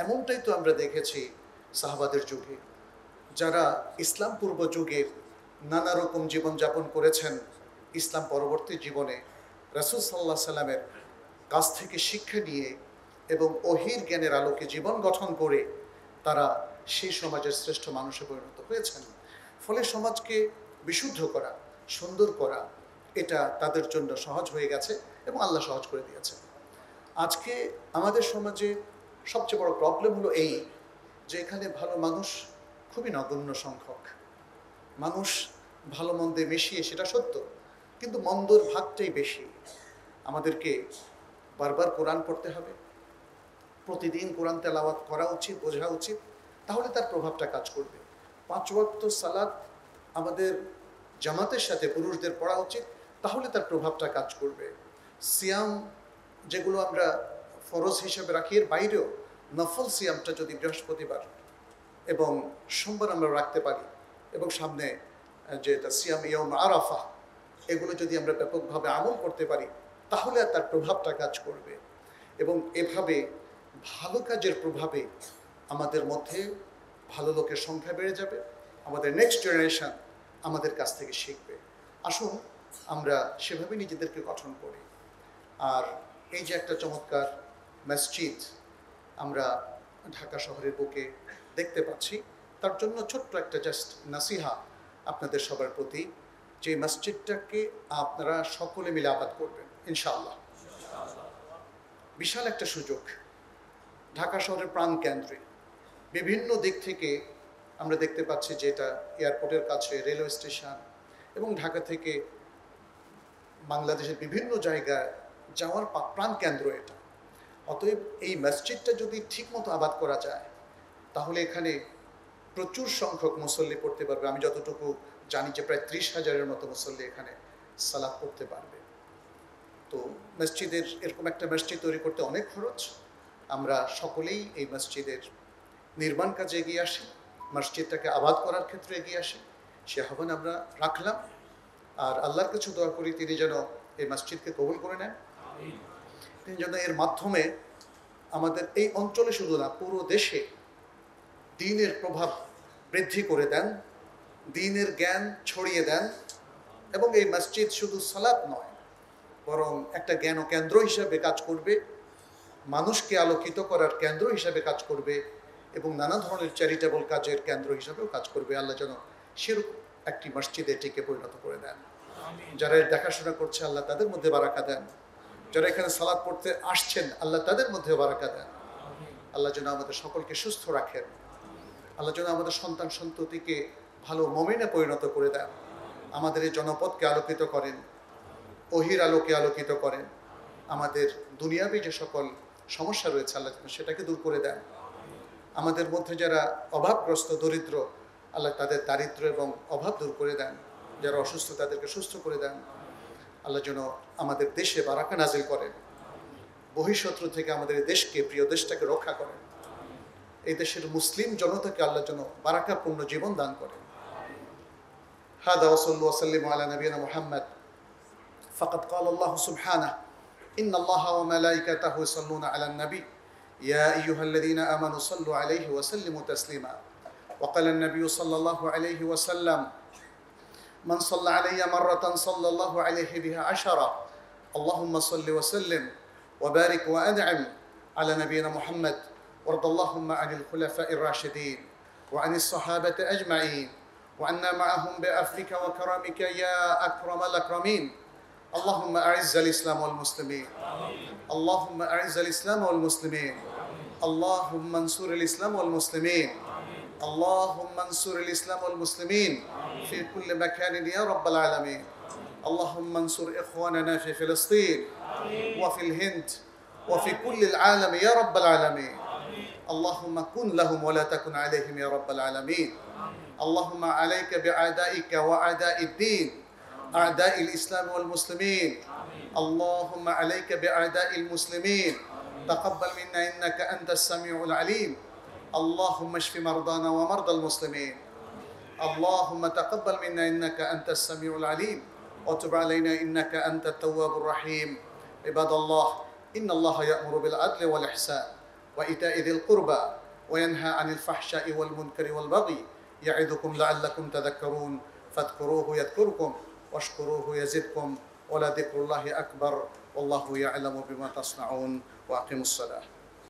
এমনটাই তো আমরা দেখেছি সাহাবাদের যুগে, যারা ইসলাম পূর্ব যুগের নানা রকম জীবনযাপন করেছেন, ইসলাম পরবর্তী জীবনে রাসূল সাল্লাল্লাহু আলাইহি সাল্লামের কাছ থেকে শিক্ষা নিয়ে এবং ওহীর জ্ঞানের আলোকে জীবন গঠন করে তারা সেই সমাজের শ্রেষ্ঠ মানুষে পরিণত হয়েছেন। ফলে সমাজকে বিশুদ্ধ করা, সুন্দর করা, এটা তাদের জন্য সহজ হয়ে গেছে এবং আল্লাহ সহজ করে দিয়েছেন। আজকে আমাদের সমাজে সবচেয়ে বড় প্রবলেম হলো এই যে এখানে ভালো মানুষ খুবই নগণ্য সংখ্যক। মানুষ ভালো মন্দে মিশিয়ে, সেটা সত্য, কিন্তু মন্দর ভাগটাই বেশি। আমাদেরকে বারবার কোরআন পড়তে হবে, প্রতিদিন কোরআন তেলাওয়াত করা উচিত, বোঝা উচিত, তাহলে তার প্রভাবটা কাজ করবে। 5 ওয়াক্ত সালাত আমাদের জামাতের সাথে পুরুষদের পড়া উচিত, তাহলে তার প্রভাবটা কাজ করবে। সিয়াম যেগুলো আমরা ফরজ হিসেবে রাখি, এর বাইরেও নফল সিয়ামটা যদি বৃহস্পতিবার এবং সোমবার আমরা রাখতে পারি এবং সামনে যেটা সিয়াম ইয়াউম আরাফা, এগুলো যদি আমরা ব্যাপকভাবে আমল করতে পারি তাহলে তার প্রভাবটা কাজ করবে এবং এভাবে ভালো কাজের প্রভাবে আমাদের মধ্যে ভালো লোকের সংখ্যা বেড়ে যাবে, আমাদের নেক্সট জেনারেশন আমাদের কাছ থেকে শিখবে। আসুন আমরা সেভাবে নিজেদেরকে গঠন করি। আর এই যে একটা চমৎকার মসজিদ আমরা ঢাকা শহরের বুকে দেখতে পাচ্ছি, তার জন্য ছোট্ট একটা জাস্ট নাসিহা আপনাদের সবার প্রতি, যে মসজিদটাকে আপনারা সকলে মিলে আবাদ করবেন ইনশাআল্লাহ। বিশাল একটা সুযোগ, ঢাকা শহরের প্রাণ কেন্দ্রে বিভিন্ন দিক থেকে আমরা দেখতে পাচ্ছি যে এটা এয়ারপোর্টের কাছে, রেলওয়ে স্টেশন এবং ঢাকা থেকে বাংলাদেশের বিভিন্ন জায়গায় যাওয়ার প্রাণ কেন্দ্র এটা। অতএব এই মসজিদটা যদি ঠিকমতো আবাদ করা যায় তাহলে এখানে প্রচুর সংখ্যক মুসল্লি পড়তে পারবে। আমি যতটুকু জানি যে প্রায় 30,000-এর মতো মুসল্লি এখানে সালাত পড়তে পারবে। তো মসজিদের এরকম একটা মসজিদ তৈরি করতে অনেক খরচ। আমরা সকলেই এই মসজিদের নির্মাণ কাজে এগিয়ে আসি, মসজিদটাকে আবাদ করার ক্ষেত্রে এগিয়ে আসি, সে আহ্বান আমরা রাখলাম। আর আল্লাহর কাছে দোয়া করি তিনি যেন এই মসজিদকে কবুল করে নেন, তিনি যেন এর মাধ্যমে আমাদের এই অঞ্চলে শুধু না পুরো দেশে দ্বীনের প্রভাব বৃদ্ধি করে দেন, দ্বীনের জ্ঞান ছড়িয়ে দেন এবং এই মসজিদ শুধু সালাত নয় বরং একটা জ্ঞান কেন্দ্র হিসাবে কাজ করবে, মানুষকে আলোকিত করার কেন্দ্র হিসাবে কাজ করবে এবং নানা ধরনের চ্যারিটেবল কাজের কেন্দ্র হিসাবেও কাজ করবে। আল্লাহ যেন সেরকম একটি মসজিদ এটিকে পরিণত করে দেন। যারা এর দেখাশোনা করছে আল্লাহ তাদের মধ্যে বারাকা দেন, যারা এখানে সালাত পড়তে আসছেন আল্লাহ তাদের মধ্যে বারাকা দেন। আল্লাহ যেন আমাদের সকলকে সুস্থ রাখেন, আল্লাহ যেন আমাদের সন্তান সন্ততিকে ভালো মুমিনে পরিণত করে দেন, আমাদের এই জনপদকে আলোকিত করেন, ওহির আলোকে আলোকিত করেন, আমাদের দুনিয়াবী যে সকল সমস্যা রয়েছে আল্লাহ সেটাকে দূর করে দেন। আমাদের মধ্যে যারা অভাবগ্রস্ত দরিদ্র আল্লাহ তাদের দারিদ্র এবং অভাব দূর করে দেন, যারা অসুস্থ তাদেরকে সুস্থ করে দেন। আল্লাহ যেন আমাদের দেশে বারাকা নাজিল করেন, বহিঃশত্রু থেকে আমাদের এই দেশকে, প্রিয় দেশটাকে রক্ষা করেন, এই দেশের মুসলিম জনতাকে আল্লাহ যেন বারাকাপূর্ণ জীবন দান করেন। হাদা ওয়াসাল্লু ওয়াসাল্লিমু আলা নবিয়িনা মুহাম্মদ। ফাকাদ ক্বালা আল্লাহু সুবহানাহু ইন্নাল্লাহা ওয়া মালাইকাতাহু ইউসাল্লুনা আলান নবী ইয়া আইয়ুহাল্লাযীনা আমানু সাল্লু আলাইহি ওয়া সাল্লিমু তাসলিমা। ওয়া ক্বালা আন-নাবিয়্যু সাল্লাল্লাহু আলাইহি ওয়া সাল্লাম মান সাল্লা আলাইয়া মাররাতান সাল্লাল্লাহু আলাইহি বিহা আশারা। আল্লাহুম্মা সাল্লি ওয়া সাল্লিম ওয়া বারিক ওয়া আন'আম আলা নবিয়িনা মুহাম্মদ। وارض اللهم عن الخلفاء الراشدين وعن الصحابة أجمعين وعنا معهم بعفوك وكرمك يا أكرم الأكرمين. اللهم أعز الإسلام والمسلمين، اللهم أعز الإسلام والمسلمين، اللهم انصر الإسلام والمسلمين، اللهم انصر الإسلام والمسلمين في كل مكان يا رب العالمين. اللهم انصر إخواننا في فلسطين وفي الهند وفي كل العالم يا رب العالمين. اللهم كن لهم ولا تكن عليهم يا رب العالمين. اللهم عليك بأعدائك وأعداء الدين، أعداء الإسلام والمسلمين. اللهم عليك بأعداء المسلمين. تقبل منا إنك أنت السميع العليم. اللهم اشف مرضانا ومرضى المسلمين. اللهم تقبل منا إنك أنت السميع العليم وتب علينا إنك أنت التواب الرحيم. عباد الله، إن الله يأمر بالعدل والإحسان وإيتاء ذي القربى وينهى عن الفحشاء والمنكر والبغي يعظكم لعلكم تذكرون. فاذكروه يذكركم واشكروه يزدكم ولذكر الله أكبر والله يعلم بما تصنعون. وأقيموا الصلاة.